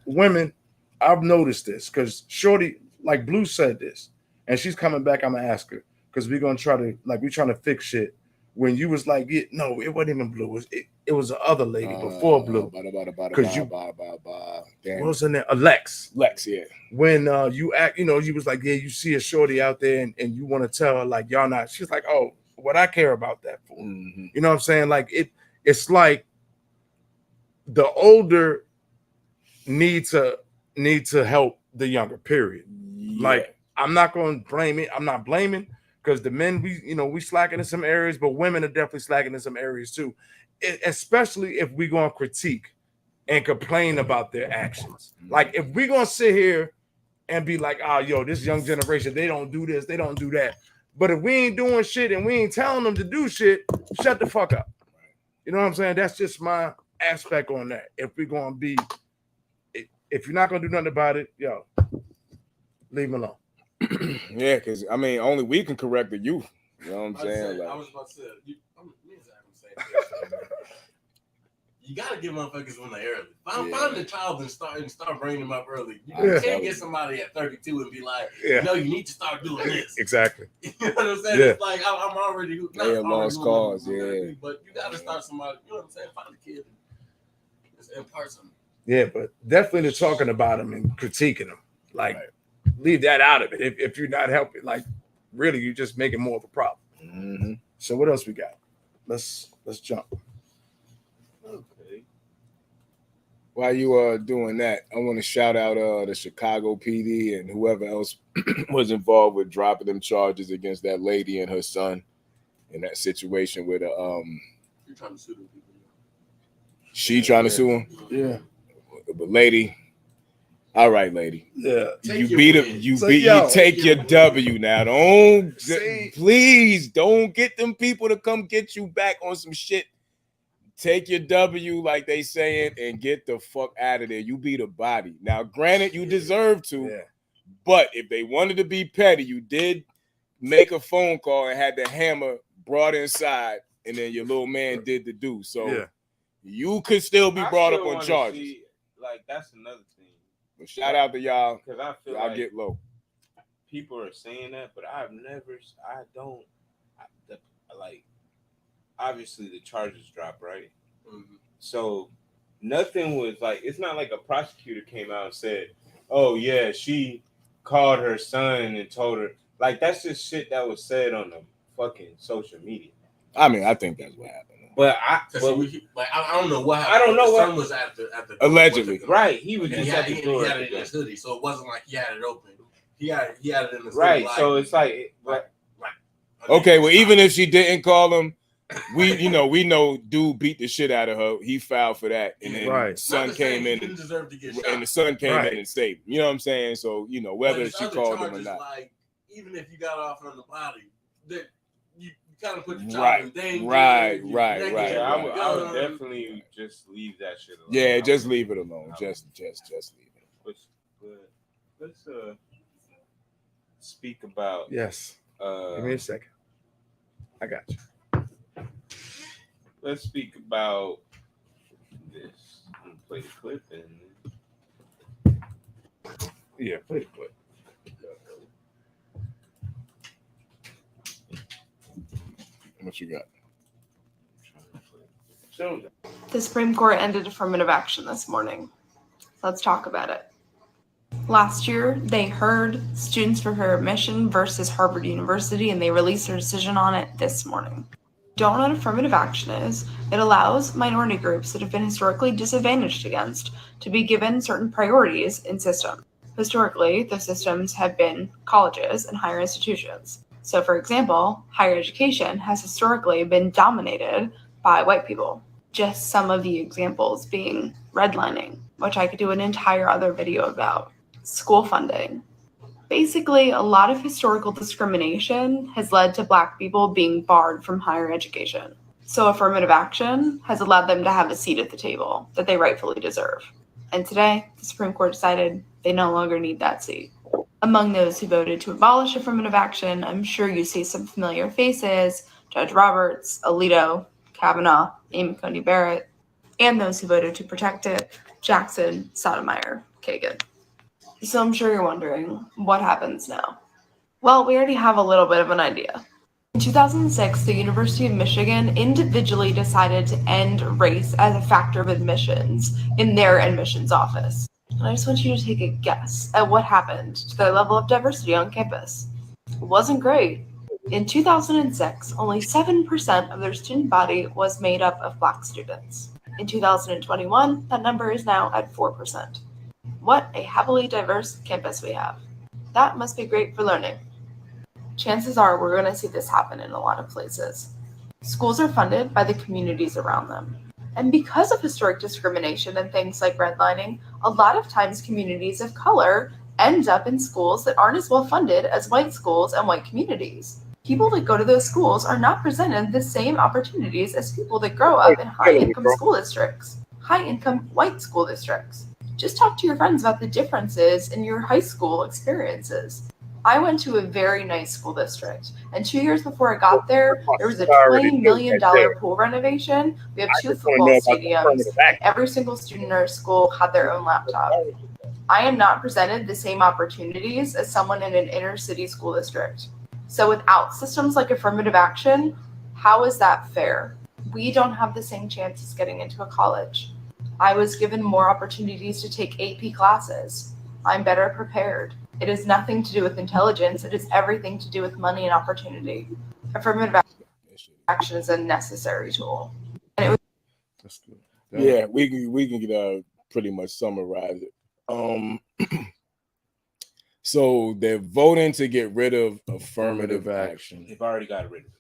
women, I've noticed this, because Shorty, like Blue said this, and she's coming back. I'm gonna ask her, because we're gonna try to, we're trying to fix shit. When you was like, no, it wasn't even Blue. It was the other lady before Blue. Because what was her name? Lex, yeah. When you act, you was like, you see a Shorty out there, and you want to tell her, like, y'all not. She's like, oh, what I care about that for? Mm-hmm. You know what I'm saying? Like it's like the older need to help the younger, period. Yeah. Like, I'm not going to blame it. I'm not blaming, because the men, we slacking in some areas, but women are definitely slacking in some areas too, especially if we going to critique and complain about their actions. Like, if we going to sit here and be like, this young generation, they don't do this, they don't do that. But if we ain't doing shit and we ain't telling them to do shit, shut the fuck up. You know what I'm saying? That's just my aspect on that. If we're going to be, if you're not going to do nothing about it, leave them alone. Yeah, because only we can correct the youth. You know what I'm saying? I was about to say, you gotta get motherfuckers when they're early. Find the child and start bringing them up early. You can't get somebody at 32 and be like, no, you need to start doing this. Exactly. You know what I'm saying? It's like I'm already lost cause, but you gotta start somebody. You know what I'm saying? Find a kid in person. Yeah, but definitely talking about them and critiquing them. Like, leave that out of it. If you're not helping, like, really, you're just making more of a problem. Mm-hmm. So what else we got? Let's jump. Okay. while you are doing that, I want to shout out the Chicago PD and whoever else was involved with dropping them charges against that lady and her son in that situation with You're trying to sue them people. she trying to sue him. Yeah. But lady, all right, lady. Yeah. You beat him. You take your W now. Please don't get them people to come get you back on some shit. Take your W, like they saying, and get the fuck out of there. You beat a body. Now, granted, you deserve to, but if they wanted to be petty, you did make a phone call and had the hammer brought inside, and then your little man did the do. So you could still be brought up on charges. Like, that's another thing. But shout out to y'all. Because I feel y'all like get low. People are saying that, but obviously the charges dropped, right? Mm-hmm. So nothing was like, it's not like a prosecutor came out and said, oh yeah, she called her son and told her. Like, that's just shit that was said on the fucking social media. I mean, I think that's what happened. But I don't know what happened. I don't know what son was at the allegedly. Right. He was just at the door. He had it in his hoodie, so it wasn't like he had it open. He had it in his right. hoodie. So it's like okay, well, even if she didn't call him, we know dude beat the shit out of her. He filed for that, and then son came in and the son came in and saved. You know what I'm saying? So whether she called him or not. Like, even if you got off on the body, that you kind of put the child in danger. Right. Yeah, I would definitely just leave that shit alone. Yeah, just leave it alone. Just leave it. But let's speak about. Yes. Give me a second. I got you. Let's speak about this. I'm gonna play the clip and play the clip. What you got? The Supreme Court ended affirmative action this morning. Let's talk about it. Last year, they heard Students for Fair Admission versus Harvard University, and they released their decision on it this morning. Don't know what affirmative action is. It allows minority groups that have been historically disadvantaged against to be given certain priorities in systems. Historically, the systems have been colleges and higher institutions. So, for example, higher education has historically been dominated by white people. Just some of the examples being redlining, which I could do an entire other video about, school funding. Basically, a lot of historical discrimination has led to Black people being barred from higher education. So affirmative action has allowed them to have a seat at the table that they rightfully deserve. And today, the Supreme Court decided they no longer need that seat. Among those who voted to abolish affirmative action, I'm sure you see some familiar faces: Judge Roberts, Alito, Kavanaugh, Amy Coney Barrett, and those who voted to protect it: Jackson, Sotomayor, Kagan. So I'm sure you're wondering, what happens now? Well, we already have a little bit of an idea. In 2006, the University of Michigan individually decided to end race as a factor of admissions in their admissions office. And I just want you to take a guess at what happened to their level of diversity on campus. It wasn't great. In 2006, only 7% of their student body was made up of Black students. In 2021, that number is now at 4%. What a heavily diverse campus we have. That must be great for learning. Chances are we're going to see this happen in a lot of places. Schools are funded by the communities around them. And because of historic discrimination and things like redlining, a lot of times communities of color end up in schools that aren't as well funded as white schools and white communities. People that go to those schools are not presented the same opportunities as people that grow up in high-income school districts, high-income white school districts. Just talk to your friends about the differences in your high school experiences. I went to a very nice school district, and 2 years before I got there was a $20 million pool renovation. We have 2 football stadiums, and every single student in our school had their own laptop. I am not presented the same opportunities as someone in an inner city school district. So without systems like affirmative action, how is that fair? We don't have the same chances getting into a college. I was given more opportunities to take AP classes. I'm better prepared. It has nothing to do with intelligence. It has everything to do with money and opportunity. Affirmative action is a necessary tool. And it was yeah, we can pretty much summarize it. So they're voting to get rid of affirmative action. They've already got rid of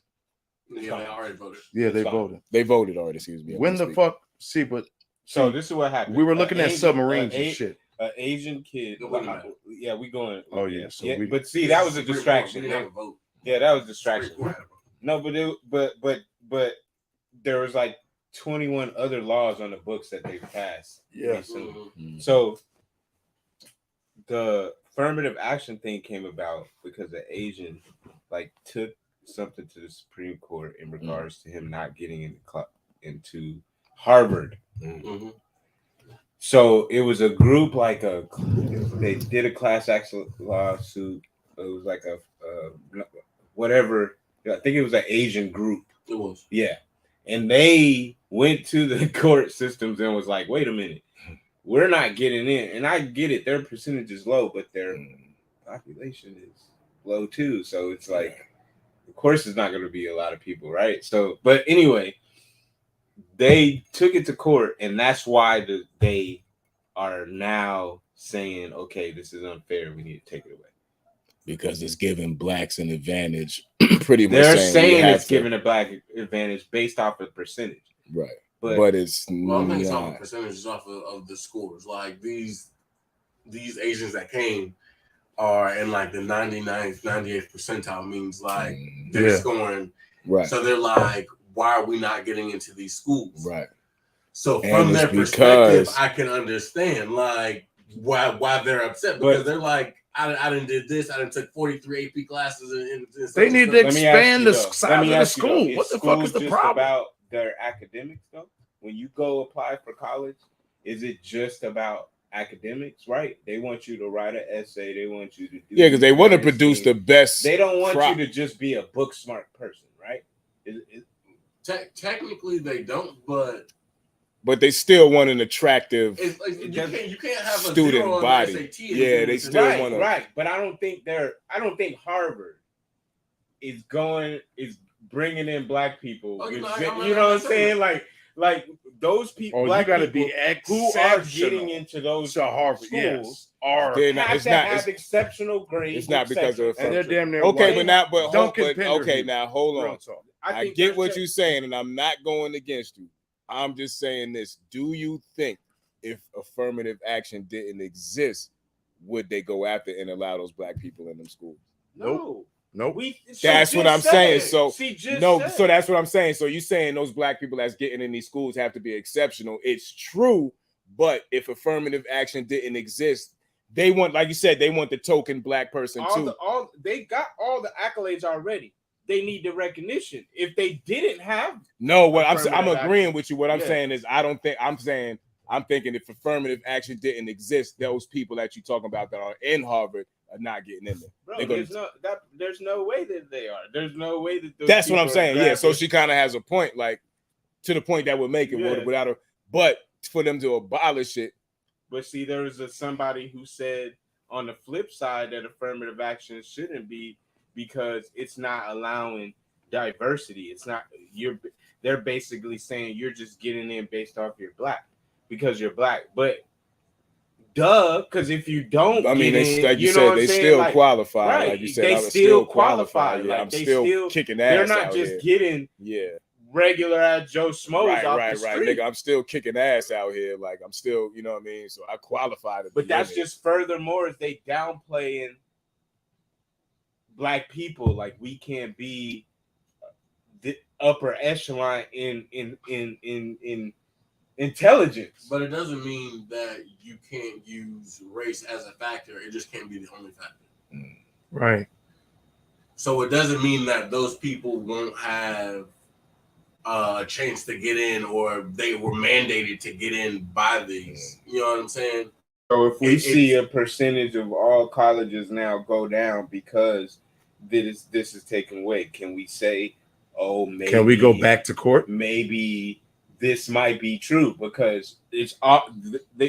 it. Yeah, they already voted. Yeah, they It's fine. voted. They voted already. Excuse me. When the fuck? See, but So this is what happened. we were looking at Asian- submarines and a- shit. An Asian kid. Wait a minute. Yeah, we going. Oh, yeah, so we- but see, that was a Supreme Court, distraction. we didn't have a vote. Yeah, that was a distraction. Supreme Court had a vote. No, but there was like 21 other laws on the books that they passed. Yeah. recently. Mhm. So the affirmative action thing came about because the Asian like took something to the Supreme Court in regards to him not getting into Harvard. Mhm. So it was a group they did a class action lawsuit. It was like a whatever. I think it was an Asian group. It was. Yeah. And they went to the court systems and was like, wait a minute, we're not getting in. And I get it, their percentage is low, but their population is low too. So it's like, of course, it's not going to be a lot of people, right? So, but anyway, they took it to court, and that's why they are now saying, okay, this is unfair. We need to take it away. Because it's giving blacks an advantage. Pretty much They're saying saying we have it's giving a black advantage based off of percentage. right, But it's Well, I think it's off not. of percentages off of the scores. Like these Asians that came are in like the 99th, 98th percentile, means like they're Yeah. scoring. Right, So they're like, why are we not getting into these schools? right. So And from it's their perspective, because- I can understand like why they're upset, because they're like, I didn't did this, I didn't took 43 AP classes and They need to Let me ask expand you, the though. size Let me of the ask you, though, school. is What the fuck is the school just problem? about their academics though? When you go apply for college, is it just about academics, right? They want you to write an essay. They want you to do Yeah, because they want to various produce the things. best. They don't want crop. you to just be a book smart person, right? Technically they don't, but But they still want an attractive. it's like you can't have a Student zero on body. the SAT. Yeah, they still right, wanna- right. But I don't think Harvard is bringing in black people. Oh, You no, know I'm what I'm not saying? Like those people, Oh, you black got to people be who are exceptional getting into those to Harvard. schools Yes, are They're not- have it's to not- have it's- exceptional grades. it's not because of and they're damn near Okay, white. but now, but hold, Duncan but Penderhead. okay, now hold Real on. talk. I think get that's what just- you're saying, and I'm not going against you. I'm just saying this. Do you think if affirmative action didn't exist, would they go after and allow those black people in them schools? No. Nope. That's what I'm saying. So no, said. so that's what I'm saying. So you saying those black people that's getting in these schools have to be exceptional. It's true, but if affirmative action didn't exist, they want, like you said, they want the token black person too. They got all the accolades already. They need the recognition. If they didn't have, No, what I'm Affirmative agreeing with you. What I'm Yeah. saying is I'm thinking if affirmative action didn't exist, those people that you're talking about that are in Harvard are not getting in there. bro, They're gonna- there's no way that they are. There's no way that those That's what I'm people are saying. Yeah. So grabbing- she kind of has a point, like to the point that would make it Yeah. without her. But for them to abolish it, But see, there was somebody who said on the flip side that affirmative action shouldn't be because it's not allowing diversity. It's not they're basically saying you're just getting in based off you're black because you're black. But because if you don't, I mean, get they, in, like you know said, what I'm they saying? still Like, qualify. right, Like you said, they I'm still qualify. Yeah, Like, I'm they still kicking ass. They're not out just here. getting Yeah. regular ass Joe Schmoes Right, off right, the right. street. Nigga, I'm still kicking ass out here. Like I'm still, you know what I mean? So I qualify to But be that's in it. just furthermore is they downplaying black people. Like we can't be the upper echelon in intelligence. But it doesn't mean that you can't use race as a factor. It just can't be the only factor. Right. So it doesn't mean that those people won't have a chance to get in, or they were mandated to get in by these. You know what I'm saying? So if we It- see a percentage of all colleges now go down because this is taken away, can we say, oh, maybe Can we go back to court? Maybe this might be true because it's all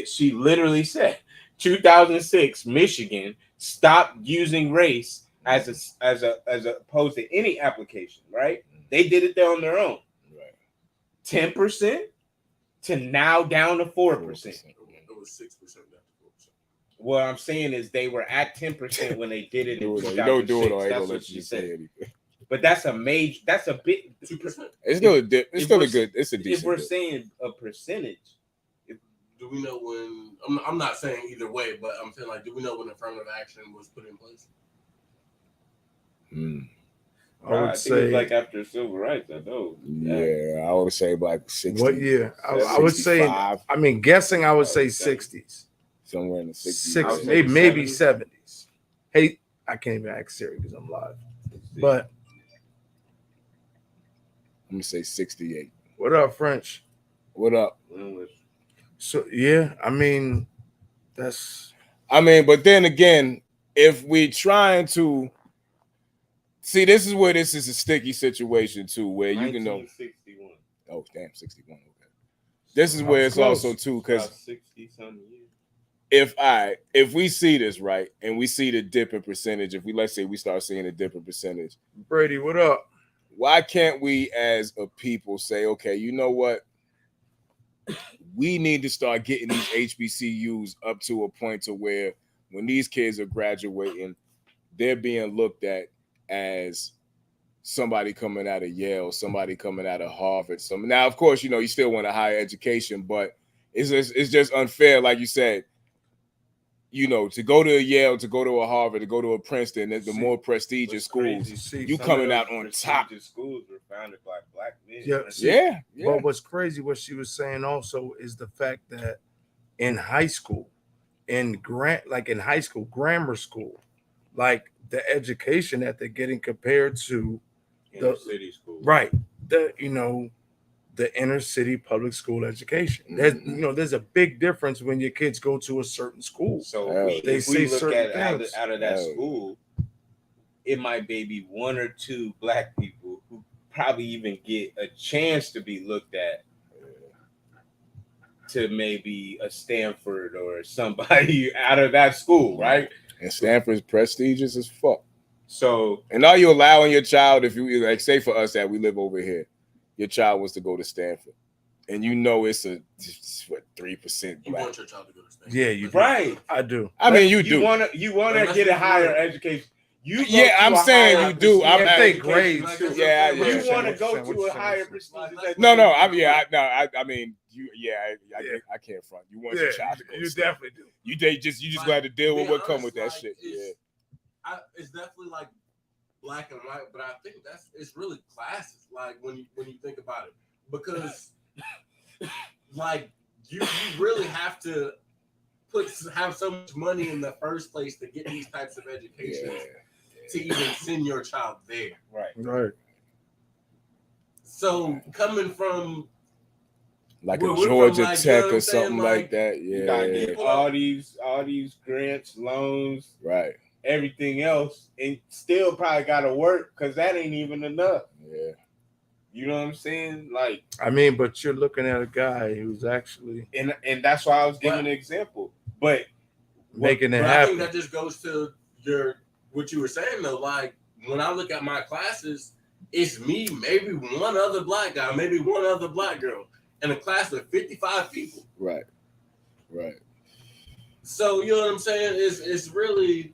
she literally said 2006 Michigan stopped using race as opposed to any application, right? They did it there on their own. 10% to now down to 4%. was 6% down to 4%. What I'm saying is they were at 10% when they did it in You 2006. don't do it, or I ain't That's gonna what let she you say said. anything. But that's a major. That's a bit. 2%. It's still a dip. It's if still a we're- good. It's a If decent. we're dip. saying a percentage, Do we know when? I'm not saying either way, but I'm saying like, do we know when affirmative action was put in place? I would think it say was like after civil rights. I know. Yeah, I would say like 60. what year? I would say. 65, I mean, guessing. I would say 60s, somewhere in the 60s. six, say maybe 70s. 70s. Hey, I can't even ask Siri because I'm live. But I'm gonna say 68. what up, French? What up? So yeah, I mean, that's I mean, but then again, if we trying to see, this is where this is a sticky situation too, where you can know. 1961. Oh, damn, 61. Okay. This is I where was it's close. also too, About because 60 something years. if we see this right and we see the dip in percentage, if we let's say we start seeing a dip in percentage, Brady. What up? why can't we as a people say, okay, you know what? We need to start getting these HBCUs up to a point to where when these kids are graduating, they're being looked at as somebody coming out of Yale, somebody coming out of Harvard. Now, of course, you know, you still want a higher education, but it's just unfair, like you said, you know, to go to a Yale, to go to a Harvard, to go to a Princeton, the more prestigious schools, you Some coming of out those on top. prestigious schools were founded by black men. Yeah, Yeah, yeah. But what's crazy, what she was saying also is the fact that in high school, in high school, grammar school, like the education that they're getting compared to Inner city schools. right, the inner city public school education. There's a big difference when your kids go to a certain school. So Hell, if they we say look certain at things. out of that Hell, school, it might maybe one or two black people who probably even get a chance to be looked at to maybe a Stanford or somebody out of that school, right? And Stanford's prestigious as fuck. So, and are you allowing your child, if you like, say for us that we live over here, your child wants to go to Stanford, and you know it's a 3% You black. want your child to go to Stanford? Yeah, you do. right. I do. I mean, you do. You wanna Unless get a you higher want- education. You go Yeah, to I'm a saying higher you do. I'm If at- they grades, Like, too. Yeah, You yeah. want to What go you to saying? a higher prestigious education. No, I mean, I can't front. You want your Yeah, child to go to you Stanford. definitely do. You just got to deal with Being what come honest, with that like, shit. it's- Yeah. It's definitely like black and white, but I think it's really classes. Like when you think about it, because like you really have to have so much money in the first place to get these types of educations to even send your child there. Right. Right. So coming from Like We're a from, Georgia like, you know Tech what or I'm saying, something like, like that. You gotta Yeah. get all these grants, loans, Right. everything else, and still probably gotta work because that ain't even enough. Yeah. You know what I'm saying? Like, I mean, but you're looking at a guy who's actually and that's why I was giving an example. But making it But I think happen. that just goes to what you were saying though. Like when I look at my classes, it's me, maybe one other black guy, maybe one other black girl, in a class with 55 people. Right. Right. So you know what I'm saying? It's really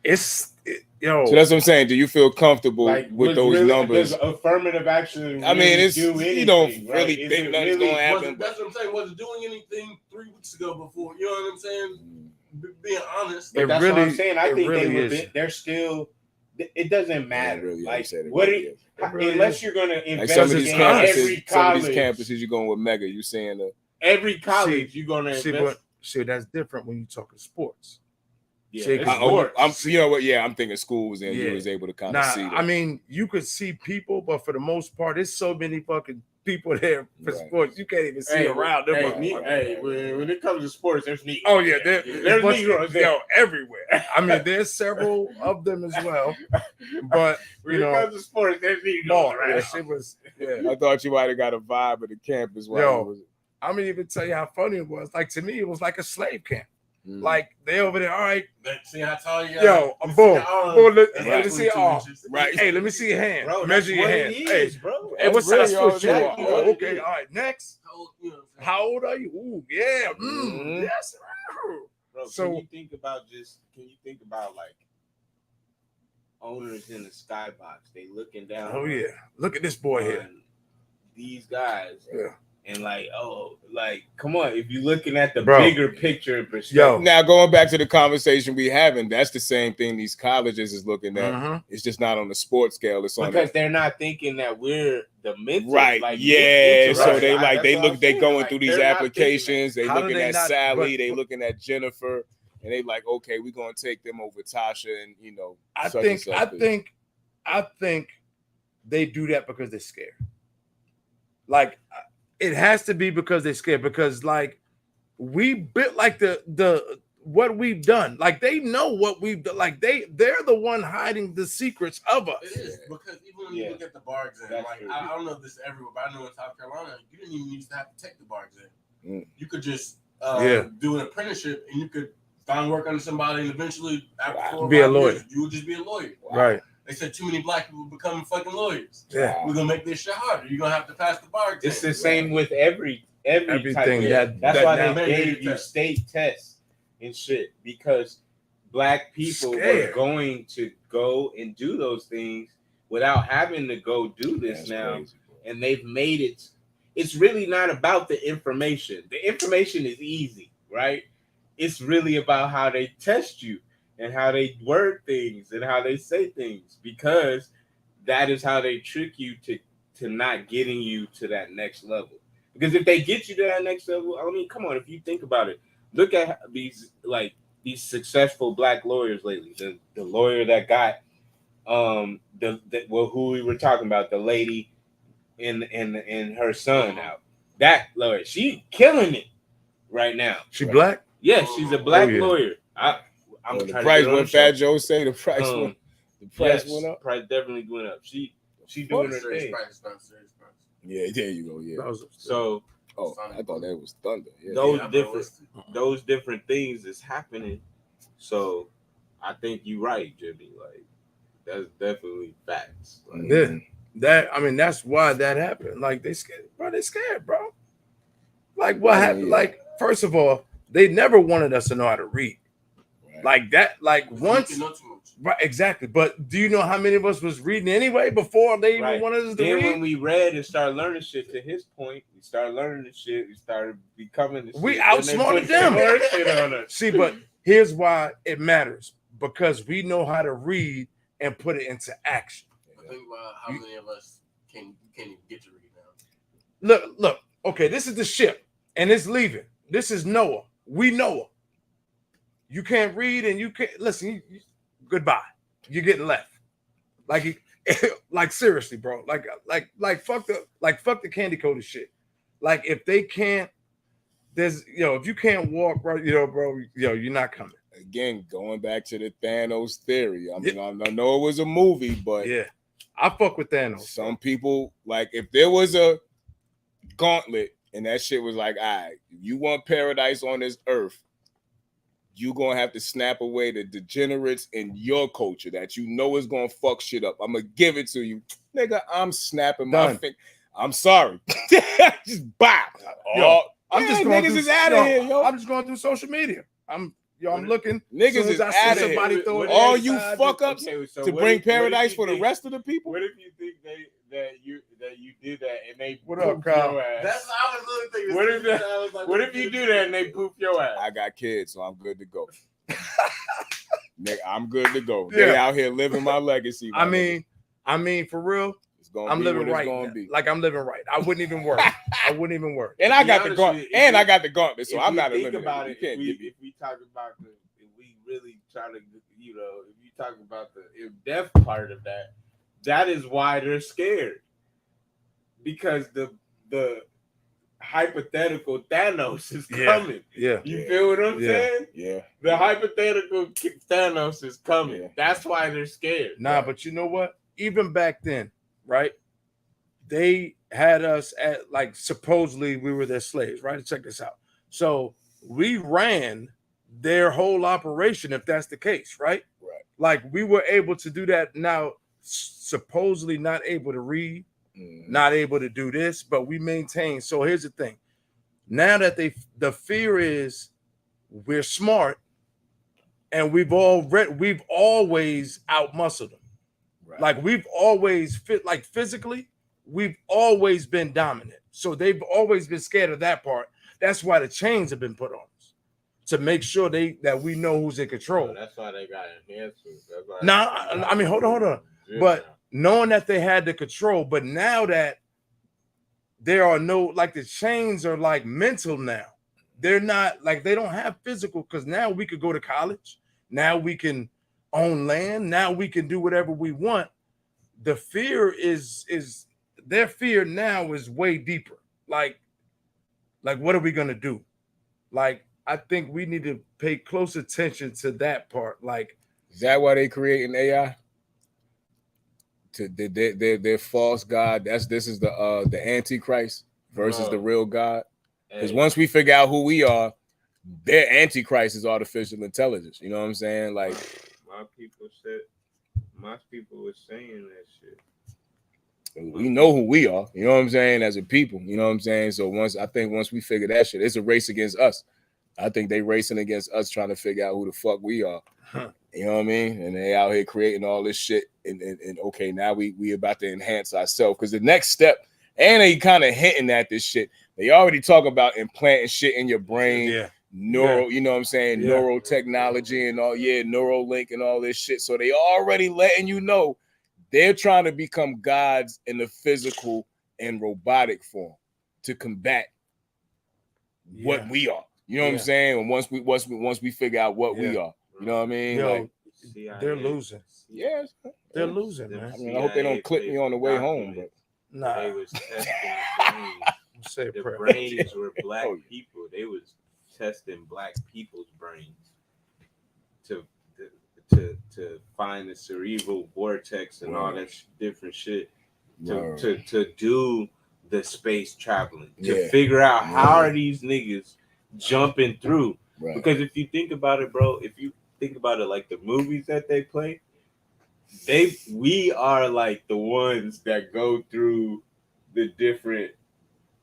So So that's what I'm saying. Do you feel comfortable like, with was those really- numbers? does affirmative action. I mean, really it's do you don't anything, really right? Is think it nothing's really- gonna happen. wasn't, that's what I'm saying. Wasn't doing anything 3 weeks ago before. You know what I'm saying? Being honest. But It that's what I'm really- saying. I it think really they were. is. They're still. It doesn't matter. really like upset what about it, it really unless is. you're gonna Like invest some of in these every campuses, college. you're going with mega. You saying Every college you're gonna See, invest. but that's different when you talking sports. Yeah, See, it's I- sports. I'm you know what? Yeah, I'm thinking schools, and you Yeah. was able to kind of Nah, see that. I mean, you could see people, but for the most part, there's so many fucking people there for Right. sports. You can't even see around them. motherfuckers. When it comes to sports, there's neat. Oh yeah, there's bunch- Negroes there. yo, everywhere. I mean, there's several of them as well, but When you it know, comes to sports, there's Negroes. Lord, right? that shit was. Yeah. I thought you might have got a vibe of the campus while Yo. you was. I'm gonna even tell you how funny it was. Like to me, it was like a slave camp. Mm. Like they over there. All right, See how tall you are? yo, You see boom, your arm? boom. Let Right. me see your 22 arm. inches. Right. Hey, let me see your hand. Bro, Measure that's your what hand. it Hey, is, bro. hey, what That's really size all foot you that are? is. Oh, okay, all right. Next. How old, you know. How old are you? Ooh, yeah. Mhm. Yes. Bro, So- can you think about like owners in the skybox? They looking down. Oh yeah. Look at this boy here. on these guys. Yeah. And like, oh, like, come on. If you're looking at the Bro. bigger picture and perspective, Yo. Now going back to the conversation we having, that's the same thing these colleges is looking at. Mhm. It's just not on the sports scale. It's on because they're not thinking that we're the mental, right. like, Yeah. So right. they like That's they what look I'm they saying. going Like, through these they're not thinking applications. They How do looking they at not- Sally. but- They looking at Jennifer, and they like, okay, we're gonna take them over Tasha, and you know, I such and think they do that because they're scared. Like it has to be because they're scared, because like we bit like the what we've done. Like they know what we've done. Like they're the one hiding the secrets of us. It is because even when you Yeah. look at the bar exam, That's like true. I don't know if this is everywhere, but I know in South Carolina, you didn't even used to have to take the bar exam. Mm. You could just Yeah. do an apprenticeship, and you could find work under somebody, and eventually after 4 or Be a 5 lawyer. years, you would just be a lawyer. Right. They said too many black people becoming fucking lawyers. Yeah. We're gonna make this shit harder. You're gonna have to pass the bar exam. It's the same with every type Everything of, that- that's that why now- they gave you state tests and shit, because black people were Scared. going to go and do those things without having to go do this That's now. crazy, bro. And they've made it. It's really not about the information. The information is easy, right? It's really about how they test you and how they word things and how they say things, because that is how they trick you to not getting you to that next level. Because if they get you to that next level, I mean, come on, if you think about it, look at these successful black lawyers lately. The lawyer that got who we were talking about, the lady and her son out. That lawyer, she killing it right now. She black? Yeah, she's a black Oh, yeah. lawyer. I'm Oh, the trying to price get on what the show. Fat Joe say. The price Um, went. The price Yes, went up. price definitely went up. She doing her serious thing. price, not serious price. Yeah, there you go. Yeah. That was- So Oh, I thought that was thunder. Yeah. those Yeah, I those different things is happening. So I think you're right, Jimmy. Like that's definitely facts. Like, Yeah. That's why that happened. Like they scared, bro. They scared, bro. Like what happened? Yeah. Like first of all, they never wanted us to know how to read. Right. Like that. Like You once, can know too much. right? Exactly. But do you know how many of us was reading anyway before they even Right. wanted us to then read? when we read and started learning shit, to his point, we started learning the shit. We started becoming the We shit. Then they outsmarted put them. more shit on us. See, but here's why it matters, because we know how to read and put it into action. But think about how many of us can't even get to read now. Look. Okay, this is the ship, and it's leaving. This is Noah. We Noah. You can't read, and you can't listen. Goodbye. You're getting left. Like seriously, bro. Like fuck the candy coated shit. Like if they can't, if you can't walk right, bro, you're not coming. Again, going back to the Thanos theory. I mean, I know it was a movie, but Yeah, I fuck with Thanos. some people like if there was a gauntlet and that shit was like, all right, if you want paradise on this earth, you gonna have to snap away the degenerates in your culture that you know is gonna fuck shit up. I'm gonna give it to you, nigga. I'm snapping my Done. finger. I'm sorry, just bop. Yo, Oh, I'm yeah, just going niggas through, is out of here, yo. I'm just going through social media. I'm looking. Niggas Soon as is I see out of somebody here. throw it All inside, you fuck ups Okay, so to what bring if- what if paradise you for the think- rest of the people. What if you think that you did that and they What up, poop Kyle? your ass? That's I was literally thinking. What if that- I was like, What if you do that and they poop your ass? I got kids, so I'm good to go. Nigga, I'm good to go. They Yeah. out here living my legacy. my nigga. I mean, for real, It's gonna I'm be living what it's right. gonna now. be. Like I'm living right. I wouldn't even work. I wouldn't even work. And I be got the honest gauntlet. with you, And if I you- got the gauntlet, so If I'm we not think eliminated. about You it. can't give me. If we talk about if we really try to, if you talk about the death part of that is why they're scared, because the hypothetical Thanos is Yeah. coming. Yeah. You Yeah. feel what I'm Yeah. saying? Yeah. The hypothetical Thanos is coming. Yeah. That's why they're scared. Nah, but you know what? Even back then, right? They had us at like supposedly we were their slaves, right? Check this out. So we ran their whole operation, if that's the case, right? Right. Like we were able to do that. Now, supposedly not able to read, Mhm. not able to do this, but we maintain. So here's the thing: Now that the fear is we're smart and we've always outmuscled them. Right. Like we've always physically, we've always been dominant. So they've always been scared of that part. That's why the chains have been put on us to make sure that we know who's in control. So that's why they got enhancements. I mean, hold on. But knowing that they had the control, but now that there are no, like the chains are like mental now. They're not like, they don't have physical, because now we could go to college. Now we can own land. Now we can do whatever we want. The fear is their fear now is way deeper. Like what are we gonna do? Like, I think we need to pay close attention to that part. Like, is that why they creating AI? To their false god. This is the Antichrist versus the real God. Because once we figure out who we are, their Antichrist is artificial intelligence. You know what I'm saying? Like, my people were saying that shit. We know who we are. You know what I'm saying? As a people. You know what I'm saying? So once we figure that shit, it's a race against us. I think they racing against us, trying to figure out who the fuck we are. You know what I mean? And they out here creating all this shit. And okay, now we about to enhance ourselves. Because the next step, and they kind of hinting at this shit. They already talk about implanting shit in your brain. Yeah. You know what I'm saying? Yeah. Neurotechnology and all, Neuralink and all this shit. So they already letting you know they're trying to become gods in the physical and robotic form to combat what we are. You know what I'm saying? And once we figure out what we are, you know what I mean? Yo, like, they're losing. Yeah, they're losing, man. I mean, I hope they don't clip me on the way home, but nah. They was testing the brains. Say a The prayer. brains were black people. They was testing black people's brains to find the cerebral vortex and all that different shit to do the space traveling, to figure out how are these niggas jumping through. Right. Because if you think about it, bro, if you think about it, like the movies that they play, we are like the ones that go through the different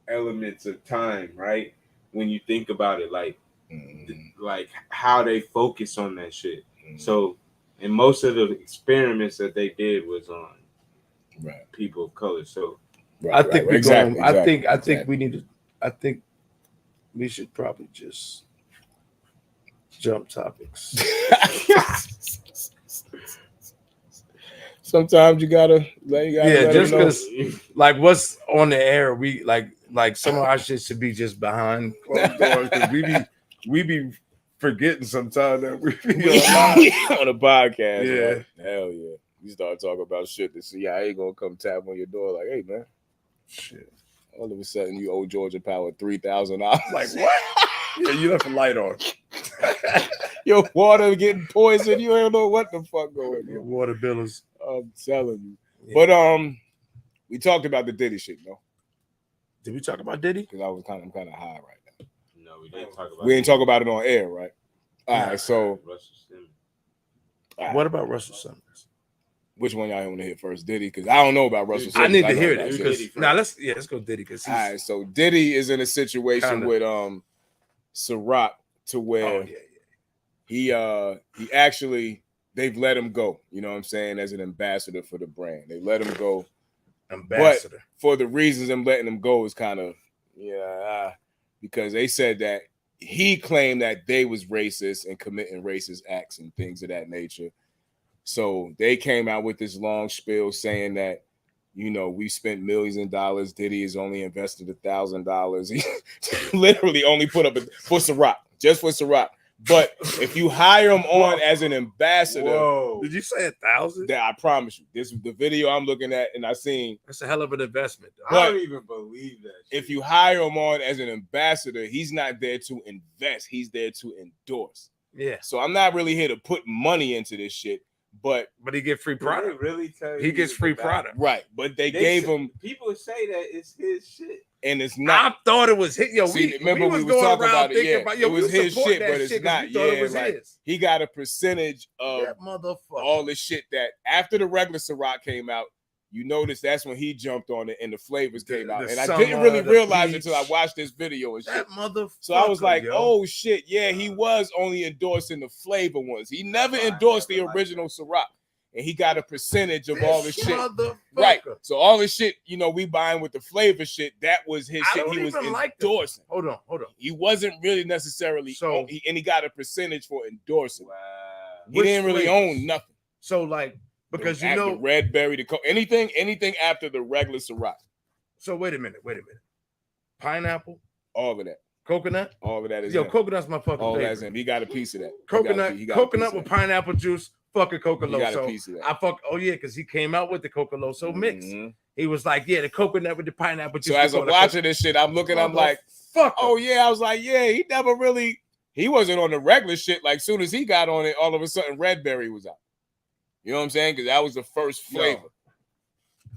elements of time, right? When you think about it, like like how they focus on that shit. So, and most of the experiments that they did was on people of color. So, I think we need to. I think we should probably just jump topics. Sometimes you gotta just because like what's on the air, we like some of our shit should be just behind closed doors, because we be forgetting sometimes that we be on a podcast. Yeah. Right? Hell yeah. You start talking about shit that CIA gonna come tap on your door like, hey man, shit. All of a sudden you owe Georgia Power $3,000. Like what? Yeah, you left a light on. Your water getting poisoned. You don't know what the fuck going on. Your water bill is. I'm telling you. Yeah. But we talked about the Diddy shit, no? Did we talk about Diddy? Because I'm kind of high right now. No, we didn't talk about. We didn't talk about it on air, right? All right. So, Russell Simmons. What about Russell Simmons? Which one y'all want to hit first, Diddy? Because I don't know about Russell Simmons. I need to hear it. Let's go Diddy. All right. So Diddy is in a situation with Ciroc to where he actually. They've let him go, you know what I'm saying, as an ambassador for the brand. They let him go. Ambassador. But for the reasons I'm letting him go is kind of, because they said that he claimed that they was racist and committing racist acts and things of that nature. So they came out with this long spiel saying that, we spent millions of dollars. Diddy has only invested $1,000. He literally only put up for Ciroc, just for Ciroc. But if you hire him on as an ambassador, did you say 1,000? I promise you, this is the video I'm looking at, and I seen that's a hell of an investment. I don't even believe that shit. If you hire him on as an ambassador, he's not there to invest; he's there to endorse. Yeah. So I'm not really here to put money into this shit, but he get free product. Really tell he gets free product, right? But they gave him. People say that it's his shit. And it's not. I thought it was his. Yo, remember we was talking about it. Yeah, it was his shit, but it's not. Yeah, like he got a percentage of that motherfucker. All the shit that after the regular Ciroc came out, you notice that's when he jumped on it and the flavors came out. the And I summer, didn't really the realize it peach. until I watched this video and shit. That motherfucker. So I was like, yo. oh shit, yeah, he was only endorsing the flavor ones. He never endorsed the original Ciroc. And he got a percentage of all the shit. Motherfucker. Right. So all the shit, you know, we buying with the flavor shit, that was his I shit. don't He was even like that. endorsing. Hold on. He wasn't really necessarily So- and he got a percentage for endorsing. Wow. He Which didn't really flavors? own nothing. So like, because you After know, red berry, anything after the regular Ciroc, so wait a minute. Pineapple, all of that, coconut. all of that is Yo, him. coconut's my fucking All that's favorite. him. He got a piece of that. Coconut He got a piece with of that. pineapple juice, fucking Coca He got a Loso. piece of that. I fuck. Oh yeah, because he came out with the Coca Loso mix. Mhm. He was like, yeah, the coconut with the pineapple juice. So as I'm watching this shit, I'm looking, I'm like, fuck. oh yeah, I was like, yeah, he wasn't on the regular shit. Like soon as he got on it, all of a sudden red berry was out. You know what I'm saying? Because that was the first flavor.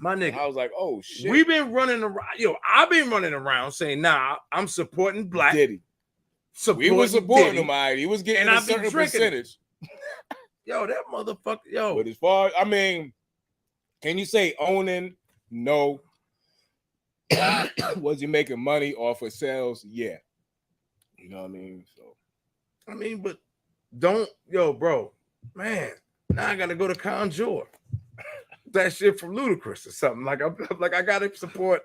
My nigga, I was like, oh shit. we've been running around. Yo, I've been running around saying, nah, I'm supporting black. Diddy. We supporting was supporting Diddy. him, all right. He was getting And a I've been certain drinking it. percentage. Yo, that motherfucker. Yo, But as far, I mean, can you say owning? No. Was he making money off of sales? Yeah. You know what I mean? So I mean, but don't, yo, bro, man. Now I gotta go to Conjure. That shit from Ludacris or something. Like I'm like I gotta support.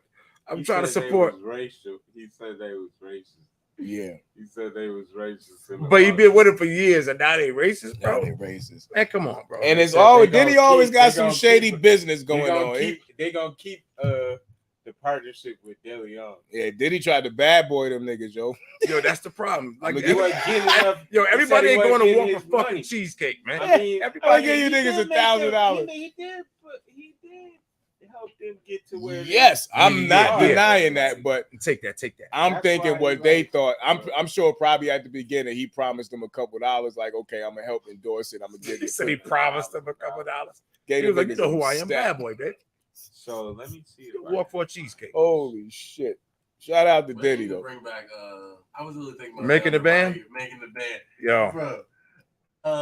I'm He trying to said they support. was racial. He said they was racist. yeah. He said they was racist. in the But he been market. with him for years, and now they racist, Now bro. they racist. Man, come on, bro. And it's said always they gonna Diddy always keep- got they some gonna shady keep- business They going gonna on. keep the partnership with DeLeon. Yeah, Diddy tried to bad boy them niggas, yo. Yo, that's the problem. Like, I'ma He wasn't getting enough. yo, everybody he ain't going wasn't to getting walk his for fucking money. cheesecake, man. I mean, I'll give you he niggas did make $1,000. them- He did help them get to where. Yes, I'm Yeah, not yeah. denying that, but Take that. I'm That's thinking why what he they like- thought. I'm sure probably at the beginning he promised them a couple dollars, like, okay, I'm gonna help endorse it. I'm gonna give He you. said he promised him a couple dollars. Gave He was them like, you niggas know who I a am, stack. bad boy, babe. So let me see. You walk for a cheesecake. Holy shit! Shout out to But they Diddy need to though. Bring back. I was really thinking about Making the band? Making the band, Yo, bro.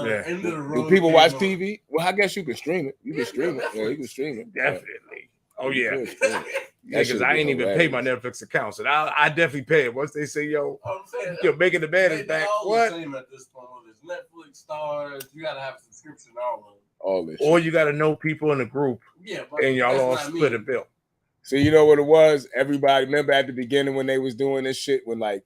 Yeah. End of the Do road. people watch came on. TV? Well, I guess you can stream it. You can Yeah, stream it. Netflix. Yeah, you can stream it. definitely. Oh You yeah. could, yeah. Yeah, That because shit I be ain't even pay my hilarious. Netflix account, so I definitely pay it. Once they say, yo, I'm saying, yo, making the band is they back. all What? the same at this point. Whether it's Netflix, Stars, you gotta have a subscription to all of them. All this. Or Shit. you got to know people in the group, Yeah, but and y'all that's all what I split a mean. bill. So you know what it was? Everybody remember at the beginning when they was doing this shit when like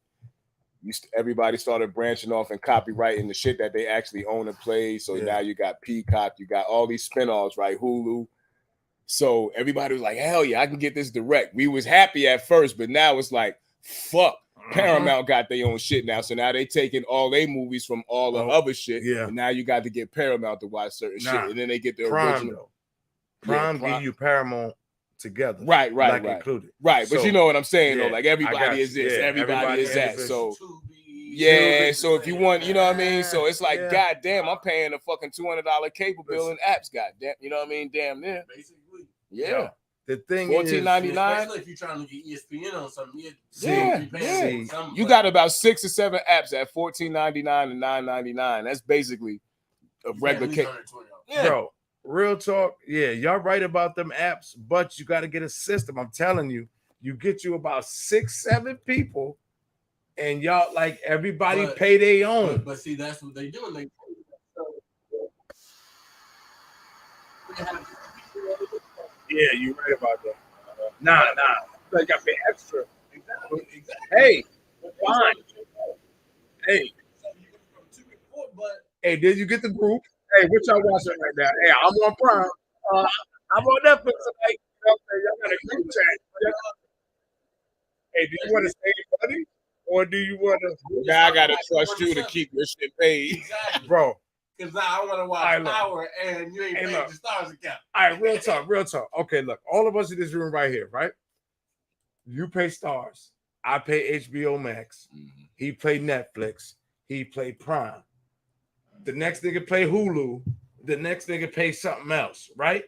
everybody started branching off and copyrighting the shit that they actually own and play. So Yeah. now you got Peacock, you got all these spinoffs, right? Hulu. So everybody was like, hell yeah, I can get this direct. We was happy at first, but now it's like, fuck. Paramount got their own shit now. So now they taking all their movies from all the Oh, other shit. yeah. And now you got to get Paramount to watch certain Nah. shit. And then they get the Prime original. though. Yeah, Prime give you Paramount together, Right, like right. included. Right, but So, you know what I'm saying, yeah, though. Like I got everybody you. is this, Yeah, everybody is that. individual. So yeah, so if you want, you know what I mean. So it's like, Yeah. goddamn, I'm paying a fucking $200 cable bill in apps. Goddamn, you know what I mean? Damn near. Basically, Yeah, The thing $14.99. especially if you're trying to get ESPN on something. Yeah, yeah. You got about 6 or 7 apps at $14.99 and $9.99. That's basically a regular cable. Yeah. Bro, real talk. Yeah, y'all right about them apps, but you got to get a system. I'm telling you, you get you about 6, 7 people, and y'all like everybody But- pay their own. But see, that's what they do. They Yeah, you right about that. Nah. Like I pay extra. Hey, fine. Hey, hey, did you get the group? Hey, what y'all watching right now? Hey, I'm on Prime. I'm on Netflix tonight. Y'all got a group chat. Hey, do you want to save money, or do you want to? Now I gotta trust you to keep your shit paid. exactly, Bro, because now I want to watch Alright, look. Power, and you ain't Hey, paying look. the Stars account. all right, real talk. Okay, look, all of us in this room right here, right? You pay Stars. I pay HBO Max. He play Netflix. He play Prime. The next nigga play Hulu. The next nigga pay something else, right?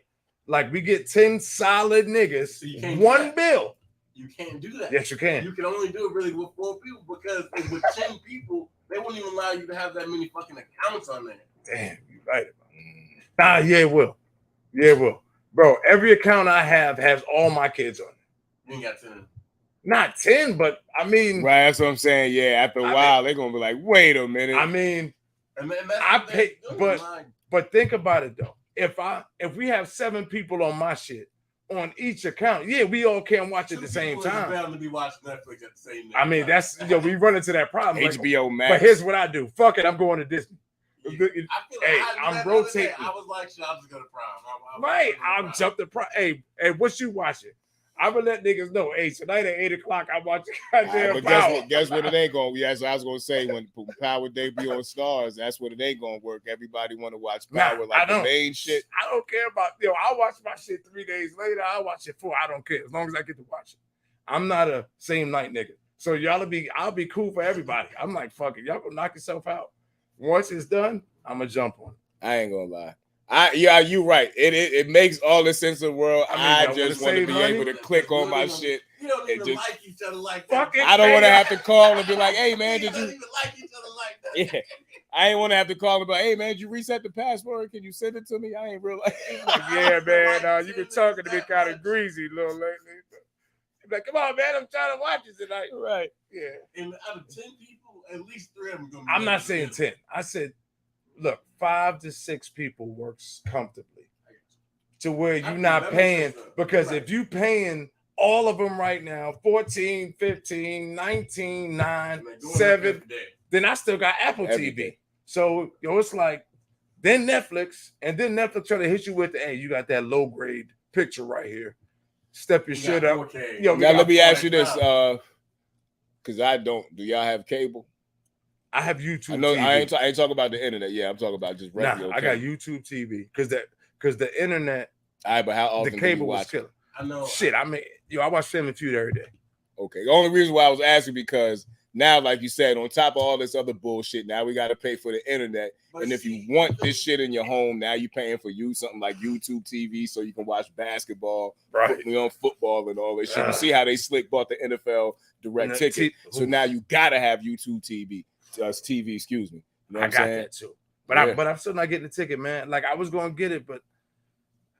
Like we get 10 solid niggas, So you can't do one that. bill. You can't do that. Yes, you can. You can only do it really with 4 people because with 10 people, they won't even allow you to have that many fucking accounts on there. Damn, you right about it. Nah, yeah, it will. Yeah, it will. Bro, every account I have has all my kids on it. You ain't got 10. Not 10, but I mean, Right, that's what I'm saying. Yeah, after a while, they're gonna be like, wait a minute. I mean, And that's I what pay, they're doing, but like, but think about it though. If we have 7 people on my shit on each account, yeah, we all can't watch at the same people is time. bound to be watching Netflix at the same I mean, time. that's we run into that problem. Like, HBO Max. but here's what I do. Fuck it, I'm going to Disney. I feel like Hey, I'm that the other day, rotating. I was like, shit, I'll just go to Prime. Right, I'm jumped the price. Hey, what you watching? I'm gonna let niggas know. Hey, tonight at 8 o'clock, I'm watching goddamn But Power. guess what it ain't going. Yeah, so I was gonna say when Power debut on Stars, that's what it ain't gonna work. Everybody want to watch Power Nah, I like the don't. main shit. I don't care about I'll watch my shit 3 days later. I'll watch it 4. I don't care as long as I get to watch it. I'm not a same night nigga. So I'll be cool for everybody. I'm like, fuck it. Y'all go knock yourself out. Once it's done, I'm gonna jump on it. I ain't gonna lie. You right. It makes all the sense in the world. I mean, I just want to be able to click on my shit. You don't It even just- like each other like Fuck that. it. I don't want to have to call and be like, "Hey man, You did don't you?" even like each other like that. Yeah, I ain't want to have to call and be like, "Hey man, did you reset the password? Can you send it to me?" I ain't realize. Yeah, man. You been talking to me kind of greasy, little lately. Like, come on, man. I'm trying to watch it tonight. Right. Yeah. And out of 10 people, at least 3 of them gonna be. I'm not like saying together. 10. I said, look, 5 to 6 people works comfortably to where you're mean, not that makes paying. sense, though. Because Right. if you paying all of them right now, 14, 15, 19, 9, And they're doing that 7, every day. then I still got Apple Every TV. day. So, it's like, then Netflix, and then Netflix try to hit you with the, hey, you got that low grade picture right here. Step your You shit got up. 4K. Yo, we Now got let me ask you 4K. this, because I don't. Do y'all have cable? I have YouTube I know TV. I ain't talking about the internet. Yeah, I'm talking about just regular. Nah, I got cable. YouTube TV because the internet, All right, but how often the do you cable was watch it? killing. I know. Shit, I mean, I watch Family Feud every day. Okay. The only reason why I was asking because now, like you said, on top of all this other bullshit, now we got to pay for the internet. But And if see, you want this shit in your home, now you're paying for something like YouTube TV so you can watch basketball, Right. football and all this shit. You see how they slick bought the NFL direct ticket. So now you gotta have YouTube TV. Excuse me. You know what I I'm got saying? that too. But Yeah. I'm still not getting the ticket, man. Like I was gonna get it, but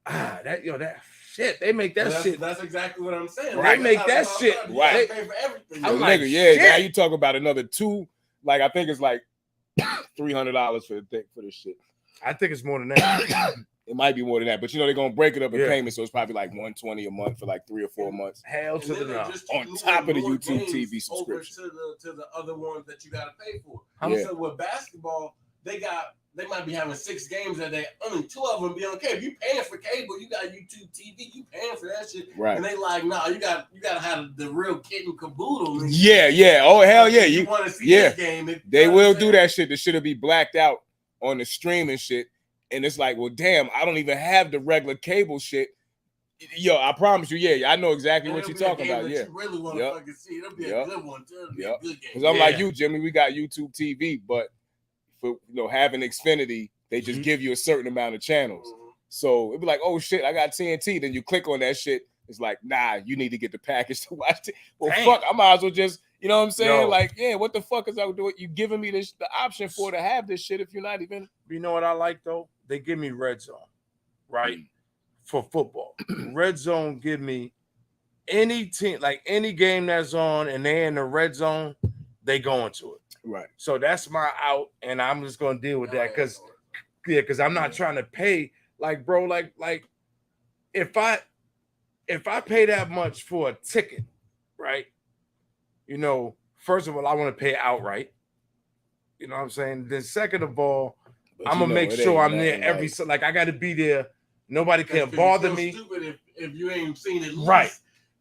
that shit, they make that that's, shit. That's exactly what I'm saying. They make that shit, You right. gotta pay for everything. I'm Yo, like, nigga, yeah. Now shit. you talk about another I think it's like $300 for this shit. I think it's more than that. It might be more than that, but they're gonna break it up in Yeah. payments, so it's probably like $120 a month for like 3 or 4 months. Hell And to the then no. they just keep On moving top of the more YouTube games TV over subscription. to the other ones that you gotta pay for. Yeah. So with basketball, they might be having 6 games that day. Only 2 of them be on cable. You paying for cable, you got YouTube TV, you paying for that shit. Right. And they like, nah, you gotta have the real kit and caboodle. And Yeah. Oh hell yeah. You want to see yeah. this game? They will do that shit. The shit'll be blacked out on the streaming shit. And it's like, well, damn, I don't even have the regular cable shit. Yo, I promise you, yeah, I know exactly what you're talking about. Yeah. You really want to Yep. fucking see. It'll be Yep. a good one too. It'll be Yep. a good game. Because I'm like Yeah. you, Jimmy, we got YouTube TV, but for having Xfinity, they just give you a certain amount of channels. Mhm. So it'd be like, oh shit, I got TNT. Then you click on that shit. It's like, nah, you need to get the package to watch it. Well, Damn. fuck, I might as well just, you know what I'm saying? Yo. Like, yeah, what the fuck is I doing? You giving me the option to have this shit if you're not even. You know what I like though? They give me Red Zone, right? For football. Red Zone give me any team, like any game that's on and they're in the red zone, they go into it. Right. So that's my out, and I'm just gonna deal with that because I'm not trying to pay like bro, like if I pay that much for a ticket, right? First of all, I want to pay outright. You know what I'm saying? Then second of all, But I'm you gonna know, make it sure ain't I'm there nothing every like- like I gotta be there. Nobody can Because bother you're so me. Stupid if you ain't seen it. Right.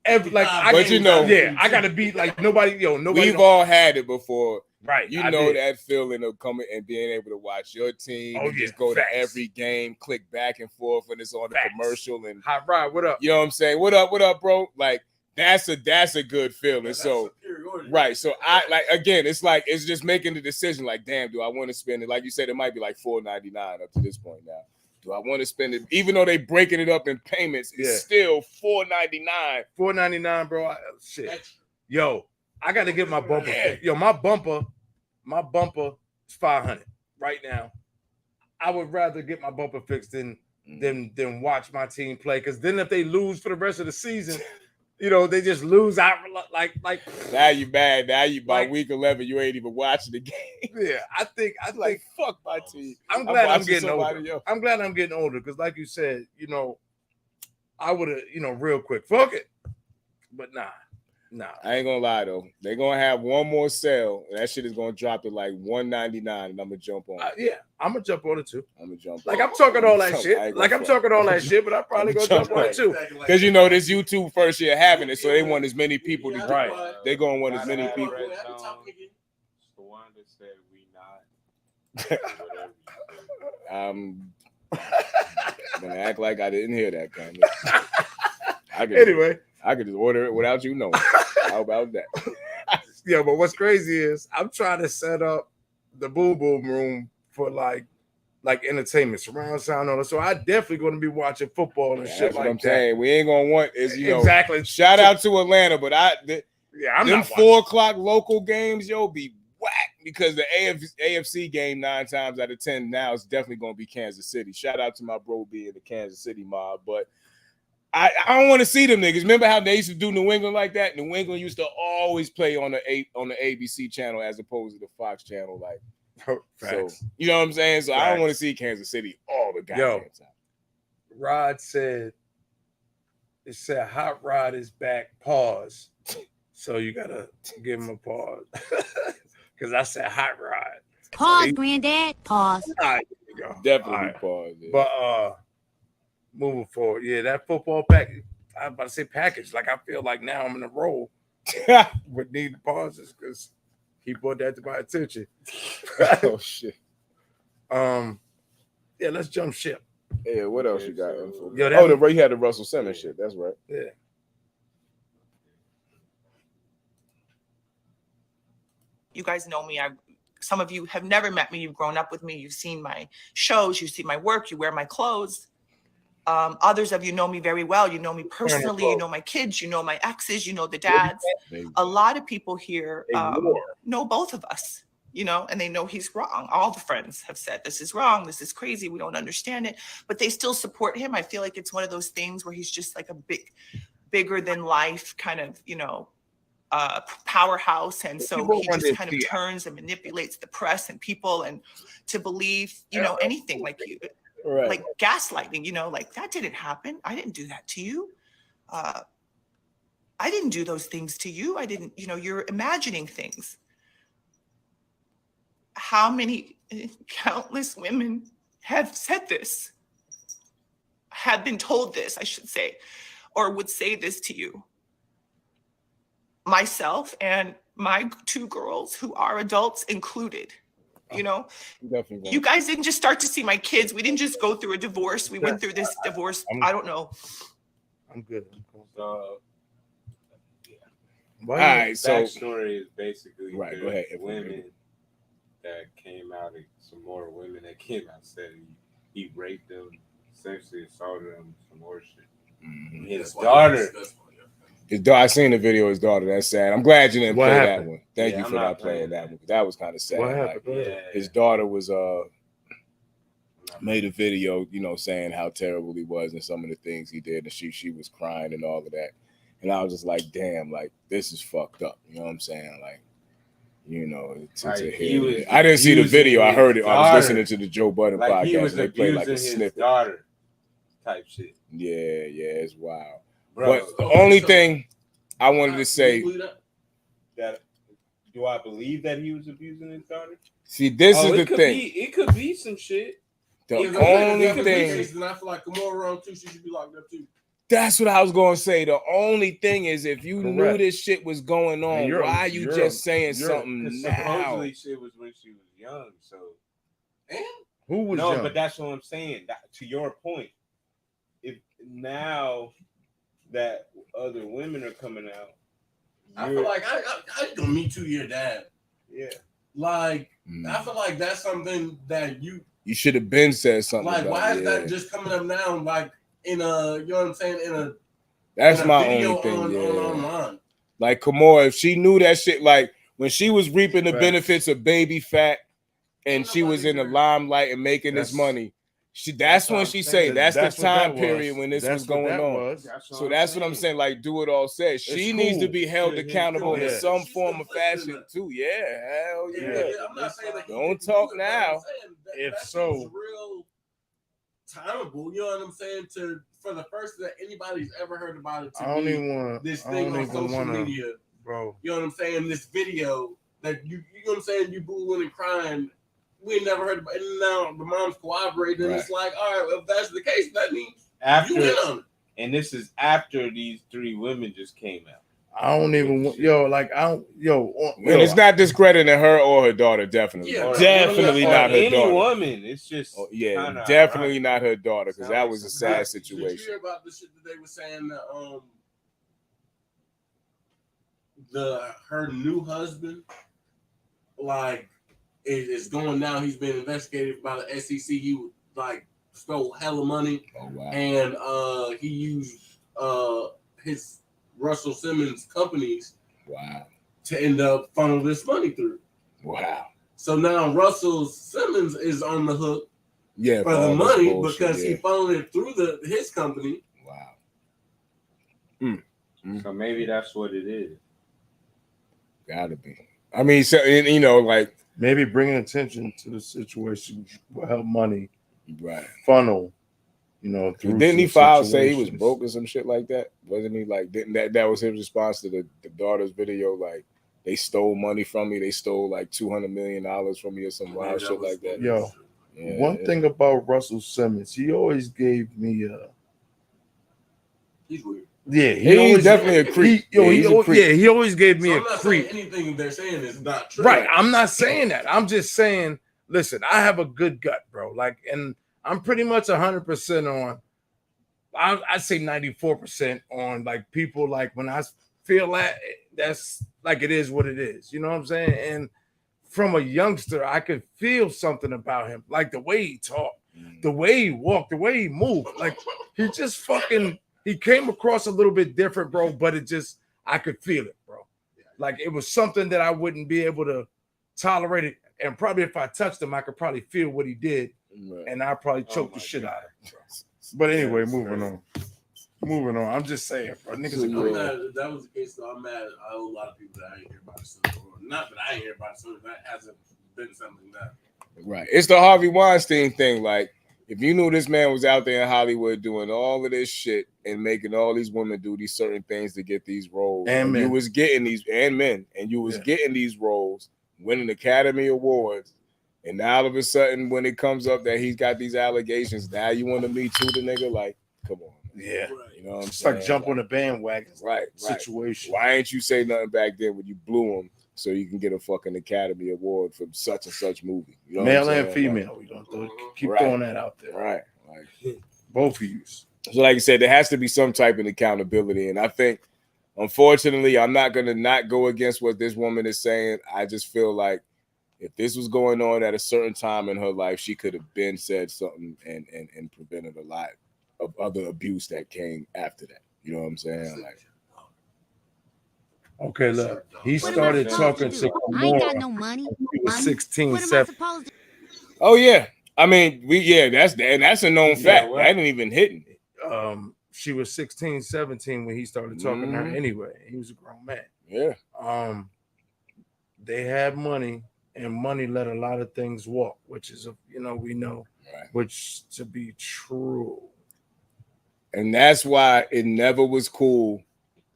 Every like I But you know- yeah, I gotta be like nobody, nobody. We've all had it before. right. You I know did. that feeling of coming and being able to watch your team Oh, and just yeah, go facts. to every game, click back and forth when it's on the Facts. commercial, and Hot Rod, what up? you know what I'm saying? What up, bro? Like that's a good feeling. That's So superiority. right. So I like again, it's like it's just making the decision. Like, damn, do I want to spend it? Like you said, it might be like $4.99 up to this point now. Do I want to spend it? Even though they breaking it up in payments, it's Yeah. still $4.99. $4.99, bro. Shit. Extra. Yo, I gotta get my bumper. Yeah. fixed. Yo, my bumper is $500 right now. I would rather get my bumper fixed than than watch my team play. Because then if they lose for the rest of the season, you know, they just lose out like Now you mad. Now you by Like- week 11, you ain't even watching the game. yeah. I think Like fuck my team. I'm glad I'm watching getting somebody older. else. I'm glad I'm getting older because, like you said, you know, I would have, you know, real quick, fuck it. But nah. I ain't gonna lie though. They're gonna have one more sale, and that shit is gonna drop to like $199, and I'm gonna jump on. Yeah, I'm gonna jump on it too. I'm gonna jump. Like I'm talking all that I shit. ain't Like gonna I'm front. talking all that shit, but I probably gonna jump on it too. Because you know this YouTube first year having it, so they want as many people to do. Right. They gonna want as many people. Tawanda said we not. I'm gonna act like I didn't hear that comment. Anyway, I could just order it without you knowing. How about that? yeah, but what's crazy is I'm trying to set up the boom boom room for like entertainment, surround sound, all that. So I definitely going to be watching football and That's shit what like I'm that. saying. We ain't gonna want is Exactly. Shout out to Atlanta, but Yeah, I'm them not 4 o'clock local games, be whack because the AFC game 9 times out of 10 now is definitely gonna be Kansas City. Shout out to my bro B in the Kansas City mob, but I don't want to see them niggas. Remember how they used to do New England like that? New England used to always play on the ABC channel as opposed to the Fox channel. Like, so you know what I'm saying? So I don't want to see Kansas City all the goddamn time. Rod said, it said Hot Rod is back. Pause. So you gotta give him a pause. Because I said Hot Rod. Pause, Granddad. Pause. All right, there you go. Definitely All right. pause. Yeah. But moving forward, yeah, that football package. I was about to say package. Like I feel like now I'm in a roll with needing pauses because he brought that to my attention. Oh shit. Yeah, let's jump ship. Yeah, what else you got? Yo, You had the Russell Simmons shit. That's right. Yeah. You guys know me. Some of you have never met me. You've grown up with me. You've seen my shows. You see my work. You wear my clothes. Others of you know me very well. You know me personally. You know my kids. You know my exes. You know the dads. A lot of people here know both of us, you know, and they know he's wrong. All the friends have said, this is wrong. This is crazy. We don't understand it. But they still support him. I feel like it's one of those things where he's just like a bigger than life kind of, you know, powerhouse, and so he just kind of turns and manipulates the press and people and to believe, you know, anything like you, like gaslighting, you know, like that didn't happen. I didn't do that to you. I didn't do those things to you. I didn't, you know, you're imagining things. How many countless women have said this, have been told this, I should say, or would say this to you? Myself and my 2 girls who are adults included, you know, you guys didn't just start to see my kids. We didn't just go through a divorce. We went through this divorce. I don't know. I'm good. All right, so backstory is basically go ahead. Women that came out, some more women that came out said he raped them, sexually assaulted them, some more shit. Mm-hmm. His daughter. I seen the video of his daughter. That's sad. I'm glad you didn't play that one. Thank you I'm for not not playing that one. That was kind of sad. What happened? Like, his daughter was made a video, you know, saying how terrible he was and some of the things he did, and she was crying and all of that. And I was just like, damn, like this is fucked up. You know what I'm saying? Like, you know, I didn't see the video. I heard it. I was listening to the Joe Budden podcast, and they played like a snippet. Daughter type shit. Yeah, it's wild. Bro, but the only thing I wanted to say that do I believe that he was abusing his daughter? See, this is the thing. It could be some shit. The only thing. Then I feel like Kimora wrong too. She should be locked up too. That's what I was gonna say. The only thing is, if you knew this shit was going on, why are you just saying something now? Supposedly, shit was when she was young. So, and who was young? But that's what I'm saying. To your point, if now that other women are coming out, I feel like I gonna meet your dad. Yeah, like I feel like that's something that you should have been said something. Like, about why is that just coming up now? Like in a, you know what I'm saying? That's in a my video only thing. on online. Like Kimora, if she knew that shit, like when she was reaping the benefits of baby fat, and she was in the limelight and making this money, That's when she say that's the what time that period was. when this That's was what going that on. was. So that's what I'm saying. Like, do it all said. She needs to cool. be held Yeah, accountable in yeah. some She's form of complicit in fashion too. Yeah, hell yeah. Yeah, I'm not saying that he Don't didn't talk do it, but I'm now. saying that If that so- shit's real timeable. You know what I'm saying? For the first that anybody's ever heard about it to I don't be even want this I thing don't on even social wanna, media. bro. You know what I'm saying? This video that you know what I'm saying? You booing and crying. We ain't never heard about it. And now the mom's cooperating. And it's like, all right, well, if that's the case, that means After, you in on it. and this is after these 3 women just came out. I don't even want like I don't And it's not discrediting her or her daughter. Definitely, Yeah, definitely Or not her any daughter. woman. It's just Yeah, kinda definitely ironic. not her daughter because that was a sad Did situation. you hear about the shit that they were saying that her new husband like is going down? He's been investigated by the SEC. He would like stole hella money. Oh wow. And he used his Russell Simmons companies Wow. to end up funnel this money through. Wow. So now Russell Simmons is on the hook Yeah, for the all this money bullshit, because he yeah. funneled it through his company. Wow. So maybe that's what it is. Gotta be. I mean, so you know, like maybe bringing attention to the situation will help money right funnel. You know, through didn't he some file say he was situations. broke or some shit like that? Wasn't he like? Didn't that was his response to the daughter's video? Like they stole money from me. They stole like $200 million from me or some wild shit like that. Yo, Yeah, one yeah. thing about Russell Simmons, he always gave me He's weird. yeah, He's always, definitely a creep. He always gave me So a I'm not creep. saying anything they're saying is not true. Right. I'm not saying that. I'm just saying, listen, I have a good gut, bro. Like, and I'm pretty much 100% on, I'd say 94% on like people like when I feel that that's like it is what it is. You know what I'm saying? And from a youngster, I could feel something about him, like the way he talked, the way he walked, the way he moved. Like he just fucking, he came across a little bit different, bro, but it just, I could feel it, bro. Like it was something that I wouldn't be able to tolerate it. And probably if I touched him, I could probably feel what he did. And I probably choked the shit out of him. But anyway, moving on. Moving on. I'm just saying, bro. Niggas I'm are mad, if that was the case, though, I'm mad at a whole lot of people that I ain't hear about it soon. Not that I ain't hear about it soon. That hasn't been something that. Right. It's the Harvey Weinstein thing. Like, if you knew this man was out there in Hollywood doing all of this shit and making all these women do these certain things to get these roles, And men. you was getting these and men, and you was getting these roles, winning Academy Awards, and now all of a sudden, when it comes up that he's got these allegations, now you want to Me Too the nigga? Like, come on. Yeah. You know what I'm It's saying? like jump on the bandwagon Right. situation. Why ain't you say nothing back then when you blew him so you can get a fucking Academy Award for such and such movie? You know Male what I'm and saying? female. We don't keep Right. throwing that out there. Right. Like, both of you. So, like I said, there has to be some type of accountability. And I think, unfortunately, I'm not going to not go against what this woman is saying. I just feel like if this was going on at a certain time in her life, she could have been said something and prevented a lot of other abuse that came after that. You know what I'm saying? Like, Okay, look. He What am I started supposed talking to to do? I ain't got Kimora no money. when he was Money? 16, What am I 17. supposed to oh yeah. I mean, that's a known fact. well, that ain't even hitting. She was 16, 17 when he started talking to her Mhm. anyway. He was a grown man. Yeah. They had money, and money let a lot of things walk, which is we know, which to be true. And that's why it never was cool.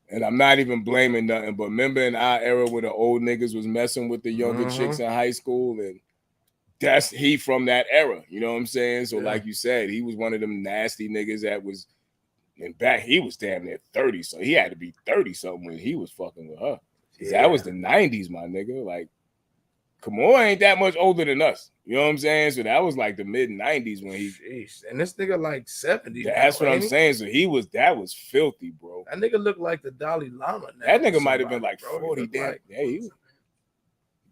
And I'm not even blaming nothing, but remember in our era where the old niggas was messing with the younger chicks in high school, and that's he from that era. You know what I'm saying? So, like you said, he was one of them nasty niggas that was, and back he was damn near 30, so he had to be 30 something when he was fucking with her. 'Cause that was the 90s, my nigga. Like, Kimora ain't that much older than us. You know what I'm saying? So that was like the mid 90s when he. Jeez. And this nigga like 70. That's now, what I'm ain't he? saying. So that was filthy, bro. That nigga looked like the Dalai Lama. Now That nigga or might have been somebody, like bro. He 40. looked Damn. like-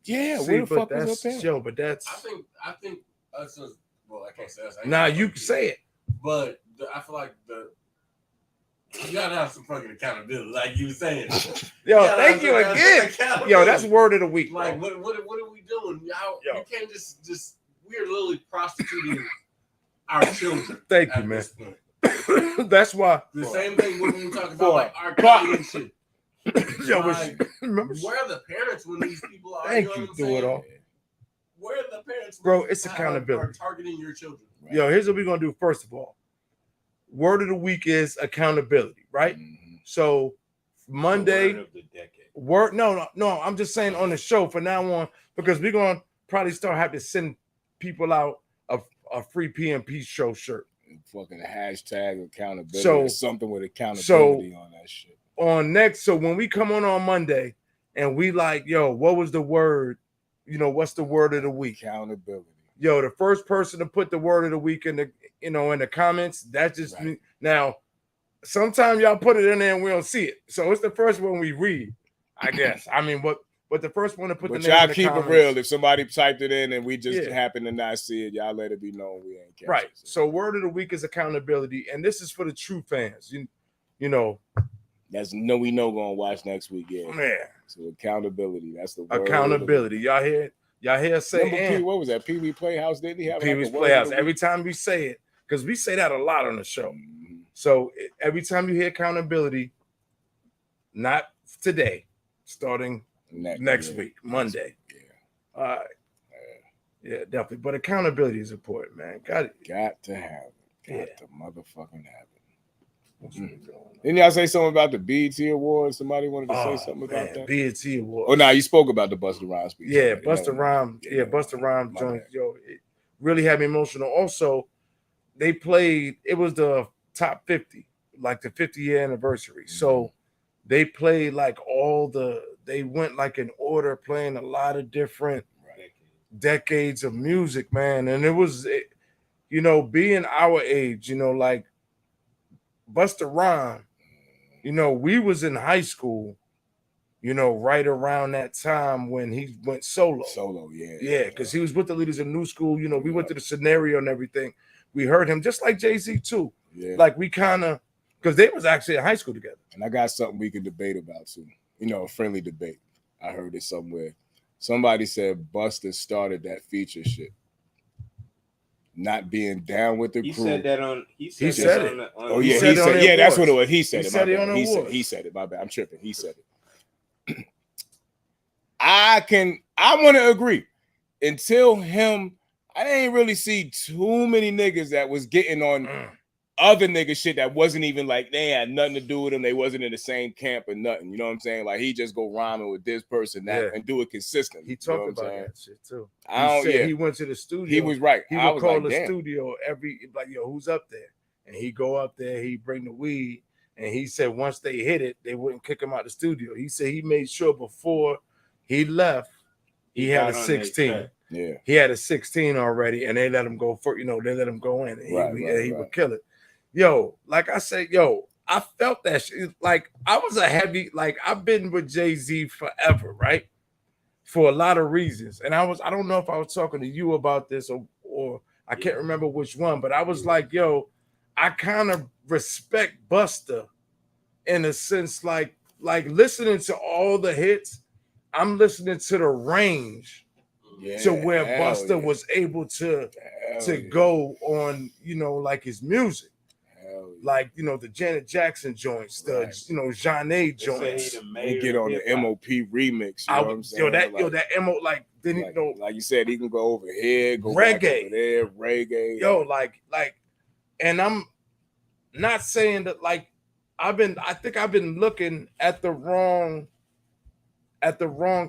Yeah, See, where the but fuck was that's up there? but that's I think us as well. I can't say us. Nah, you can say it. But I feel like you gotta have some fucking accountability, like you were saying. Yo, gotta thank have you some again. accountability. Yo, that's word of the week. Like, bro. what are we doing? You can't just we're literally prostituting our children. Thank you, at man. this point. That's why. The same thing when we talk about For- like R. Kelly and shit. Yo, Like, remember? where are the parents when these people are? Thank know you, what I'm do it saying? all. Where are the parents? when Bro, these it's people accountability. Are targeting your children. Yo, here's what we're gonna do. First of all, word of the week is accountability, right? Mhm. So Monday, Word of the decade. word. No. I'm just saying on the show from now on because we're gonna probably start having to send people out a free PMP show shirt Fucking hashtag accountability. So- or something with accountability on that shit. on next. So when we come on Monday and we like, yo, what was the word? You know, what's the word of the week? Accountability. Yo, the first person to put the word of the week in the in the comments, that's just Right. me. Now, sometimes y'all put it in there and we don't see it. So it's the first one we read, I guess. I mean, but the first one to put But the name y'all in the keep comments, it real. If somebody typed it in and we just Yeah. happen to not see it, y'all let it be known we ain't catch right. it. So word of the week is accountability, and this is for the true fans. You know, That's we know gonna watch next week. Yeah. man, So accountability. That's the word of the accountability. week. Y'all hear us say Remember P, what was that? Pee Wee Playhouse? Didn't he have Pee Wee's like a word of Playhouse. the Every week? time we say it, because we say that a lot on the show. Mhm. So every time you hear accountability, not today, starting next yeah. week, Monday. Yeah. All right. Yeah, definitely. But accountability is important, man. Got it. Got to have it. Got Yeah. to motherfucking have it. What's Mm. really going on? Didn't y'all say something about the BET Awards? Somebody wanted to Oh, say something about that? BET Awards. Oh, no, you spoke about the Busta Rhymes speech. Yeah, already. Busta Never mind. Rhymes. Yeah, never Busta mind. Rhymes My joint. bad. Yo, it really had me emotional. Also, they played. It was the top 50, like the 50-year anniversary. So they played like they went like in order, playing a lot of different decades of music, man. And it was, being our age, like Busta Rhymes, we was in high school, right around that time when he went solo. Solo, yeah. Yeah, because he was with the leaders of New School. We went to the scenario and everything. We heard him just like Jay-Z too. Yeah. Like we kind of, because they was actually in high school together. And I got something we can debate about too. A friendly debate. I heard it somewhere. Somebody said Busta started that feature shit. Not being down with the He crew. said that on. He said, said that it. on the, on Oh the- yeah, said he it on said. the Yeah, that's what it awards. was. He said He it. said my it on bad. the He said. awards. He said it. My bad. I'm tripping. He said it. I want to agree. Until him, I didn't really see too many niggas that was getting on other nigga shit that wasn't even like they had nothing to do with him. They wasn't in the same camp or nothing. You know what I'm saying? Like he just go rhyming with this person that Yeah. and do it consistently. He You know talked what I'm about saying? that shit too. I don't. He said Yeah, he went to the studio. he was right. He I would was call like, the damn. studio like, yo, who's up there? And he go up there, he bring the weed, and he said once they hit it, they wouldn't kick him out the studio. He said he made sure before he left, he had a got on that 16. track. Yeah. He had a 16 already, and they let him go for, they let him go in, and he Right. would kill it. Yo, like I said, I felt that shit. Like I was a heavy, like I've been with Jay-Z forever, right? For a lot of reasons. And I don't know if I was talking to you about this or I can't remember which one, but I was like, yo, I kind of respect Busta in a sense, like listening to all the hits, I'm listening to the range to where hell Busta yeah. was able to Hell yeah. go on, like his music. Hell yeah. Like, the Janet Jackson joints, the, Right. Jeanne They say joints. he the They mayor get of on the hip-hop. MOP remix. You know what I'm saying? that MO, like, then like you said, he can go over here, go back Reggae. over there, reggae. like, and I'm not saying that, like, I think I've been looking at the wrong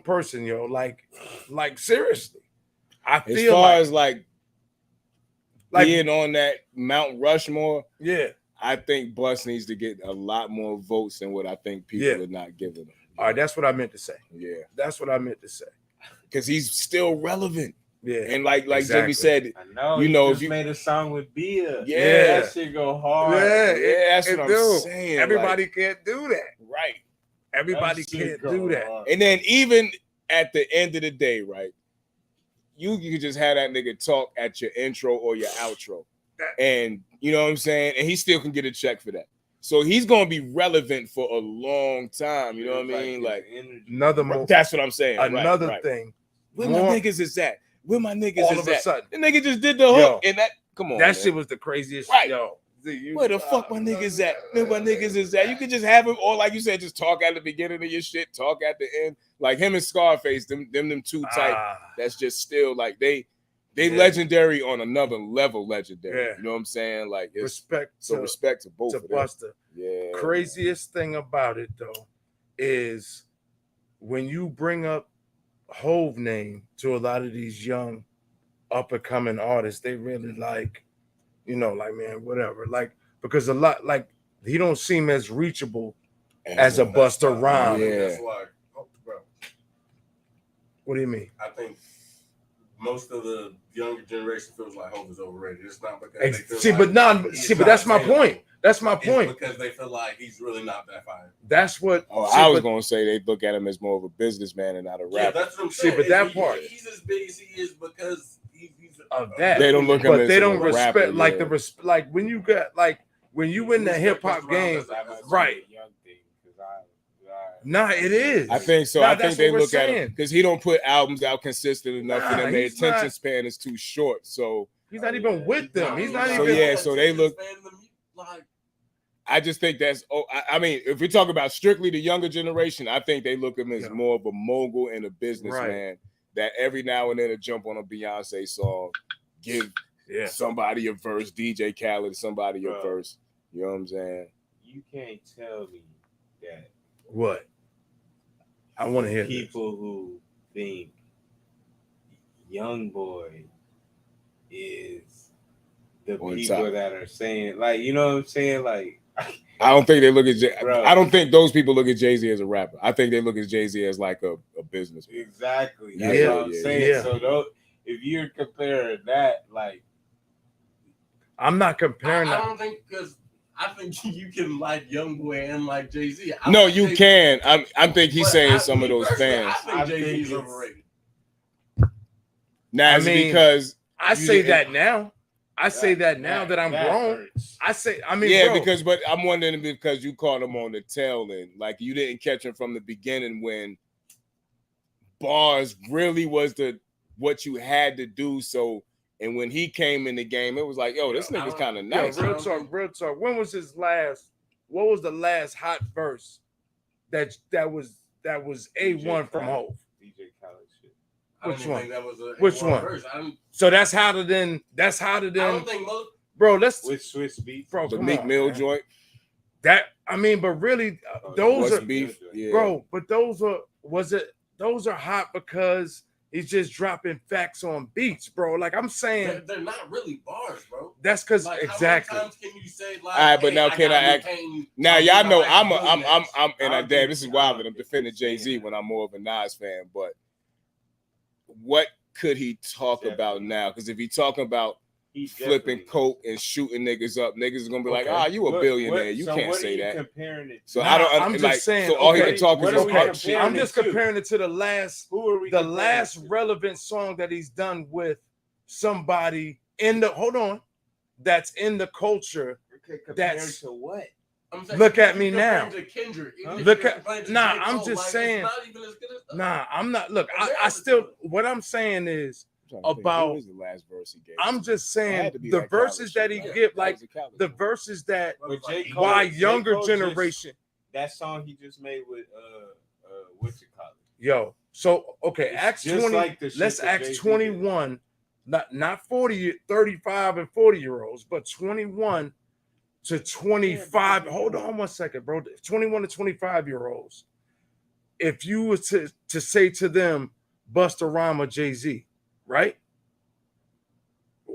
person, like seriously. I as feel far like, as like being on that Mount Rushmore, yeah. I think Bus needs to get a lot more votes than what I think people are not giving him. All right, that's what I meant to say. Yeah, That's what I meant to say. because he's still relevant. Yeah. And like Exactly. Jimmy said, I know. You he know, just if you- made a song with Bia. Yeah. that shit go hard. that's what I'm do. saying. Everybody can't do that. right. Everybody That shit can't go do that. hard. And then even at the end of the day, right, you could just have that nigga talk at your intro or your outro. And you know what I'm saying? And he still can get a check for that. So he's gonna be relevant for a long time. You know what I mean? Like Another more, that's what I'm saying. another right. thing. Where more- my niggas is at? Where my niggas all is of a at? sudden. The nigga just did the hook, Yo. and that Come on, That man. shit was the craziest. Right. Yo, Where the fuck my niggas at? Where my niggas is at? You can just have him, or like you said, just talk at the beginning of your shit, talk at the end. Like him and Scarface, them two type. That's just still like they legendary on another level. Legendary. Yeah. You know what I'm saying? Like it's, respect. so respect to both to of them. Buster. Yeah. Craziest thing about it though is when you bring up Hove name to a lot of these young up and coming artists, they really like, you know, like, man, whatever. Like, because a lot, like, he don't seem as reachable as a Busta Rhymes. Yeah. That's why, bro. What do you mean? I think most of the younger generation feels like Hope is overrated. It's not because they feel See, like but that's my point. That's my It's point. because they feel like he's really not that fire. That's what. Oh, see, I was but- gonna say they look at him as more of a businessman and not a Yeah, rapper. that's what I'm See, saying. but that He- part- he's as big as he is because he's of that. They don't look at him but as they a don't respect rapper, like yeah. the like when you got like when you in the hip hop game, right? Nah, it is. I think so. Nah, I think that's they what we're look at him saying. because he don't put albums out consistent enough for Nah, them. Their he's attention not- span is too short. So He's not even with them. He's not so even. yeah, so they look. Like, I just think that's. Oh, I mean, if we talk about strictly the younger generation, I think they look at him as more of a mogul and a businessman that every now and then to jump on a Beyonce song, give somebody a verse, DJ Khaled somebody a verse. You know what I'm saying? You can't tell me that What? I want to hear this. people who think Young Boy is the On people top. that are saying, like, you know what I'm saying? Like, I don't think they look at Jay. Bro. I don't think those people look at Jay-Z as a rapper. I think they look at Jay-Z as like a businessman. exactly. Yeah, That's what I'm yeah, saying. yeah. So if you're comparing that, like, I'm not comparing I that. don't think because I think you can like YoungBoy and like Jay-Z. No, you can. I think he's saying some of those fans. I think Jay-Z's overrated. Now, I is it mean, because I you say didn't- that now. I say that now that I'm grown. I say, I mean, bro, but I'm wondering because you caught him on the tail end, like you didn't catch him from the beginning when bars really was what you had to do. So, and when he came in the game, it was like, yo, this nigga's kind of nice. Real talk. When was his last? What was the last hot verse that was A1 from Hov? DJ Khaled shit. I don't Which even one? think that was a Which A1 one? verse. I don't So that's how to then. I don't think most. Bro, let's With Swiss Beats. bro. The Come Meek on, Mill man. joint, That I mean, but really, those What's are beef, yeah. bro. But those are those are hot because he's just dropping facts on beats, bro. Like I'm saying, They're not really bars, bro. that's because Like, exactly. How many times can you say like? All right, but hey, now I can got I act? Luke Now Kane, y'all know like I'm billionaires. and I damn, don't this is think- wild, I but I'm don't defending think he's Jay-Z saying when I'm more of a Nas fan. But what could he talk about now? Because if he talking about He flipping definitely- coke and shooting niggas up, niggas is gonna be like, Okay. ah, you a What- billionaire. what- You so can't what are say you that. comparing it So to? I don't. I'm just like, saying, So all he okay, can talk is what his are we pop comparing shit. I'm just to? comparing it to the last Who are we the comparing last it to? relevant song that he's done with somebody in the that's in the culture. Okay, compared That's- to what? I'm saying, Look at you me compare now. him to Kendrick. Even if Look you're at- comparing to nah, J. I'm Cole, just like, saying- It's not even as good as Nah, I'm not. Look, I Compare still. the two. What I'm saying is, I'm trying to think, about- who was the last verse he gave? I'm just It saying had to be the that Khaled verses shit, that he right? give, That like was a Khaled the shit. verses that But J. Cole, why J. younger Cole just- generation. that song he just made with what you call it? Yo, so okay, It's Acts just 20. like the shit Let's that ask Jay-Z 21, not 40, 35 and 40-year-olds, but 21 to 25. Hold on one second, bro. 21 to 25-year-olds. If you were to say to them, Busta Rhymes or Jay-Z, right?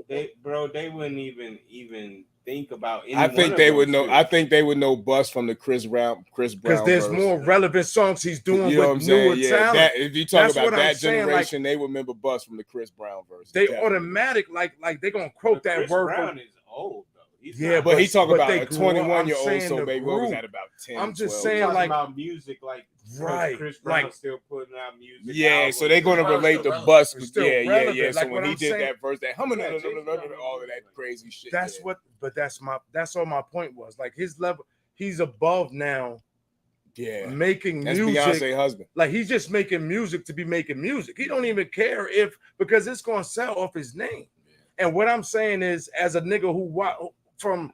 They wouldn't even think about. Any I think one they of would those know. two. I think they would know Bust from the Chris Brown. Because there's verse. more relevant songs he's doing You know what I'm with newer saying? Yeah. talent. That, if you talk That's about what I'm that saying, like- generation, they would remember Bust from the Chris Brown verse. They Definitely. automatic like they're gonna quote that Chris word. Brown is old though. He's Yeah, not- But he talking about they a grew up. 21-year-old, I'm so saying maybe the what was group. that about 10? I'm just 12? saying, talking like- about music, like Right, Chris Brown like- still putting out music. Yeah, albums. so they're gonna Brown's relate still to relevant. Bust. It's still Yeah. relevant. So Like, when what he I'm did saying- that verse, that Yeah, all of that crazy shit. That's yeah. what, but that's all my point was. Like his level, he's above now Yeah. making That's music. Beyonce husband. Like he's just making music to be making music. He don't even care because it's gonna sell off his name. And what I'm saying is, as a nigga who from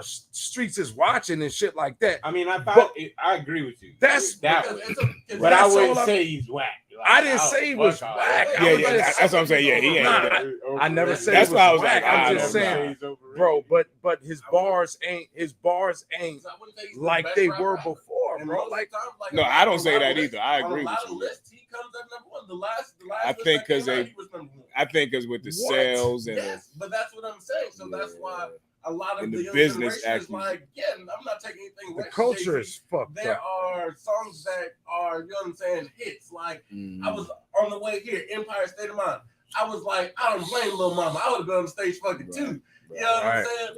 streets is watching and shit like that. I mean, But- I agree with you. That's that Because way. it's a- But I that's wouldn't all say he's whack. Like, I didn't say he was fuck whack. all- I Yeah, was yeah, just- that's what I'm saying. Yeah, he ain't. Nah, I never said That's he was why I was whack. like, I'm I just don't know. saying, bro. But his bars ain't So I wouldn't say he's the like best they rapper were ever. before, And bro. most of Like the time, No, on I don't a say lot that of lists- either. I on agree a with lot of you. lists, he comes at number one. The last I list think that came 'cause out, they- he was number one. I think because with the What? sales and Yes, but that's what I'm saying. So that's why a lot of And the, the young business generation is actually- like, yeah, I'm not taking anything the away from culture Jay-Z. is fucked There up. are songs that are, you know what I'm saying, hits. Like, I was on the way here, Empire State of Mind. I was like, I don't blame Lil Mama. I would have been on the stage fucking too. You know what I'm Right. saying?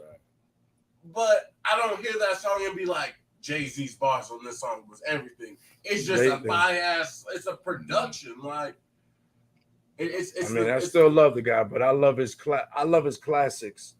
But I don't hear that song and be like, Jay-Z's bars on this song was everything. It's just a Lately. bias. It's a production. Like, it's I mean, I it's- still love the guy, but I love his classics.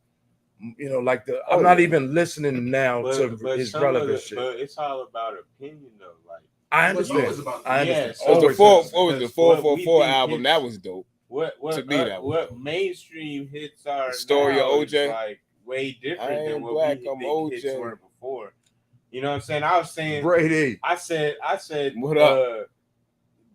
You know, like the Oh, I'm not yeah. even listening now to his some of relevant the- shit. But it's all about opinion, though. Like I But it's understand. always about- I Yeah, understand. so What was the Always four? is. What was the Because 444 what we think album? is- That was dope. what To me, that was what dope. mainstream hits are Story of now is, OJ. like way different I than ain't what black, we I'm think hits OJ. were before. You know what I'm saying? I was saying Brady. I said What up?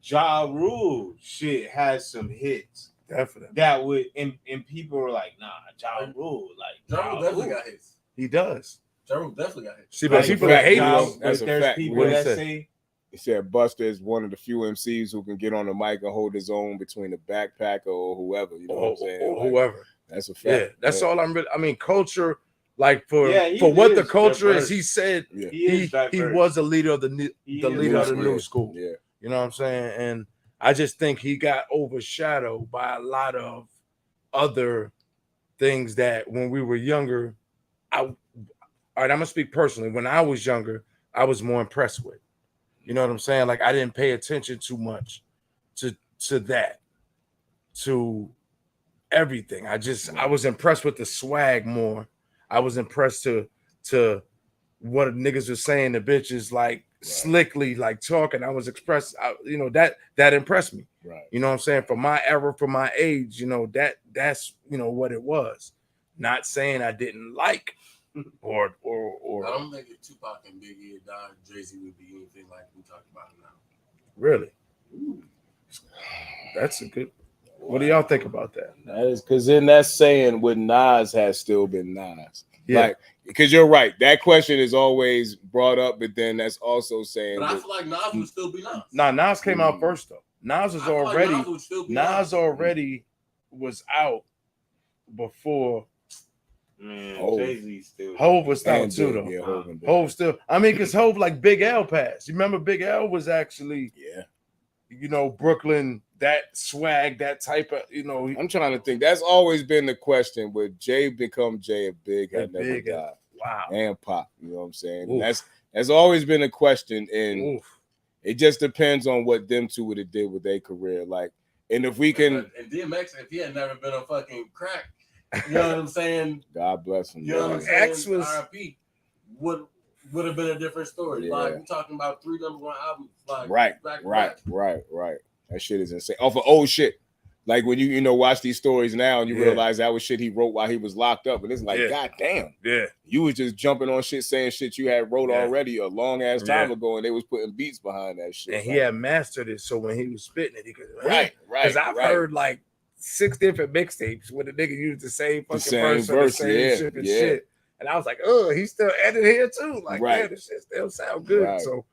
Ja Rule shit has some hits Definitely. that would and people were like, nah, Ja Rule, like Ja Rule definitely got hits. He does. Ja Rule definitely got hits. See, but That's a people fact, that hate bro. him. That's a there's fact. people What he that said. say He said Busta is one of the few MCs who can get on the mic and hold his own between the backpacker or whoever. You know what I'm saying? Or Like, whoever. that's a fact. Yeah, that's all I'm really. I mean, culture. Like for Yeah, he what the is culture diverse. is, he said Yeah. he is he diverse. was a leader of the He the is leader of the diverse. new school. Yeah. You know what I'm saying? And I just think he got overshadowed by a lot of other things that when we were younger, all right, I'm gonna speak personally. When I was younger, I was more impressed with. You know what I'm saying? Like I didn't pay attention too much to that, to everything. I was impressed with the swag more. I was impressed to what niggas were saying to bitches like slickly, like talking. I was expressed, you know, that impressed me. Right. You know what I'm saying? For my era, for my age, you know, that's you know what it was. Not saying I didn't like or I don't think if Tupac and Biggie had died, Jay-Z would be anything like we talked about him now. really. That's a good. What do y'all think about that? That is because in that saying, would Nas has still been Nas? Yeah. Like, because you're right. That question is always brought up, but then that's also saying But I that- feel like Nas would still be Nas. Nah, Nas came out first though. Nas was I feel like already Nas would still be Nas already was out before Man, Hov. Jay-Z still Hov was out and too Big, though. yeah, Hov and Big. Hov still. I mean, because Hov like Big L passed. You remember Big L was actually, Yeah. you know, Brooklyn, that swag, that type of, you know, I'm trying to think. That's always been the question. Would Jay become Jay if Big had If never Big had- died? wow. And Pop, you know what I'm saying? Oof. That's always been a question, and Oof. it just depends on what them two would have did with their career. Like, and if we can, And DMX, if he had never been on fucking crack, you know what I'm saying? God bless him. You know what I'm man. saying? X was- RIP would have been a different story. Yeah. Like we're talking about 3 #1 albums, like Right, back to right, back. right. That shit is insane. Off of old shit. Like when you know watch these stories now and you Yeah. realize that was shit he wrote while he was locked up, and it's like, Yeah. God damn, Yeah. you was just jumping on shit, saying shit you had wrote Yeah. already a long ass time Yeah. ago, and they was putting beats behind that shit. And he had mastered it, so when he was spitting it, he could right. Because I've heard like 6 different mixtapes where the nigga used the same fucking verse, or the same shit and shit. And I was like, oh, he's still edited here too. Like, Right. man, this shit still sound good. Right. So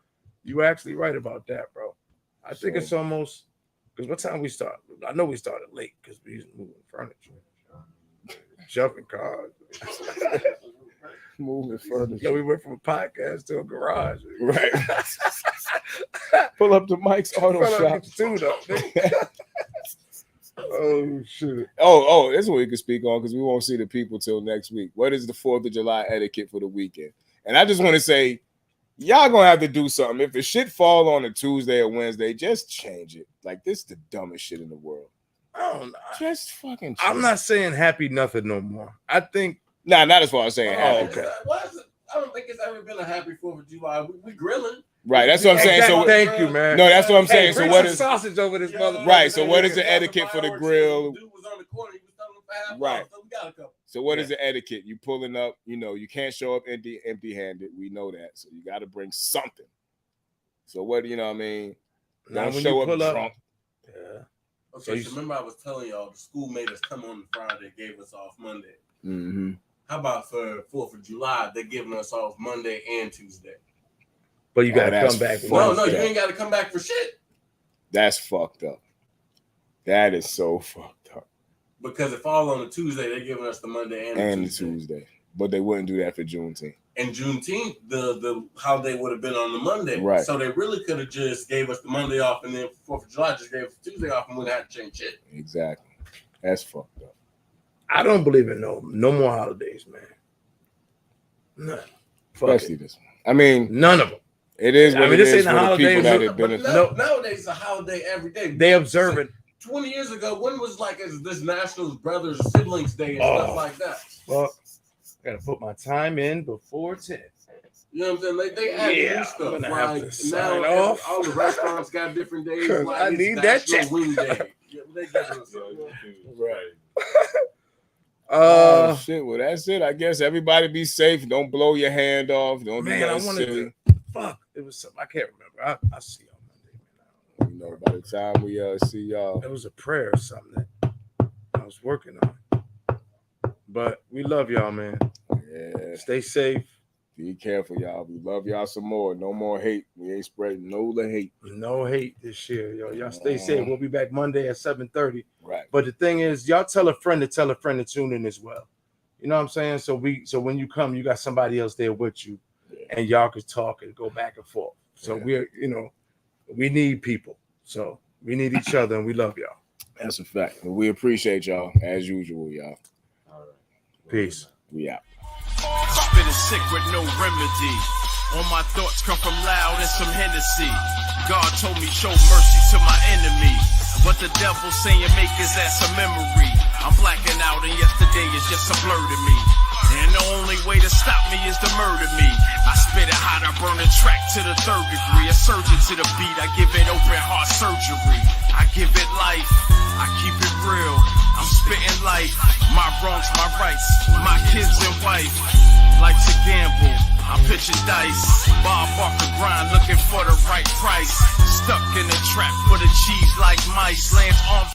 you actually right about that, bro. I think it's almost because what time we start? I know we started late because we was moving furniture, jumping cars. moving furniture. Yeah, we went from a podcast to a garage. Right. Pull up the Mike's Auto Pull up Shop. the studio, nigga. Oh shit. Oh, this is what we can speak on because we won't see the people till next week. What is the 4th of July etiquette for the weekend? And I just want to say, y'all gonna have to do something. If the shit fall on a Tuesday or Wednesday, just change it. Like this is the dumbest shit in the world. I don't know. Just fucking change I'm not saying happy nothing no more. I think Nah, not as far as saying Oh, happy. okay. Why is it? I don't think it's ever been a happy 4th of July. We grilling. Right, that's what I'm saying. So thank you, man. no, that's what I'm saying. So bring what some is sausage over this mother? right? So what is the etiquette for the grill? Dude was on the corner. He was telling him Right. So we got a couple. So what is the etiquette? You pulling up, you can't show up empty-handed. We know that. So you got to bring something. So what, you know what I mean? Now, Don't when show you up pull drunk. Yeah. Okay, so remember I was telling y'all the school made us come on Friday, gave us off Monday. Mm-hmm. How about for 4th of July, they're giving us off Monday and Tuesday? But you got to that's come back. No, you ain't got to come back for shit. That's fucked up. That is so fucked up. Because if all on a Tuesday, they're giving us the Monday and the Tuesday. But they wouldn't do that for Juneteenth. And Juneteenth, the holiday would have been on the Monday. Right. So they really could have just gave us the Monday off, and then 4th of July just gave us the Tuesday off, and wouldn't have to change shit. Exactly. That's fucked up. I don't believe in no more holidays, man. None. Especially this one. I mean, none of them. It is what this it is ain't for a the people holiday. that have been. Nowadays, it's a holiday every day. They observe it. 20 years ago, when was like this National Brothers Siblings Day and stuff like that? Well, I gotta put my time in before 10. You know what I'm saying? They add new I'm stuff. gonna have to Like sign now, off. all the restaurants got different days. 'Cause Like I it's need that National check. Wing Day. Yeah, they got us Oh shit! Well, that's it. I guess everybody be safe. Don't blow your hand off. Don't do Man, I nothing wanted silly. to. Fuck, it was something I can't remember. I see y'all Monday. You know, by the time we see y'all, It was a prayer or something that I was working on. But we love y'all, man. yeah. Stay safe. Be careful, y'all. We love y'all some more. No more hate. We ain't spreading no hate. No hate this year, yo. Y'all stay safe. We'll be back Monday at 7:30. Right. But the thing is, y'all tell a friend to tune in as well. You know what I'm saying? So when you come, you got somebody else there with you, and y'all can talk and go back and forth. So we're, we need people. So we need each other, and we love y'all. That's a fact. We appreciate y'all as usual, y'all. All right. Peace. We out. Spitting sick with no remedy. All my thoughts come from loud and some Hennessy. God told me show mercy to my enemy. What the devil saying make his ass a memory. I'm blacking out and yesterday is just a blur to me. And the only way to stop me is to murder me. I spit it hot, I burn a track to the 3rd degree. A surgeon to the beat, I give it open heart surgery. I give it life, I keep it real. I'm spitting life, my wrongs, my rights, my kids and wife. Life's a gamble, I'm pitching dice. Bob Barker grind, looking for the right price. Stuck in a trap for the cheese like mice. Lands on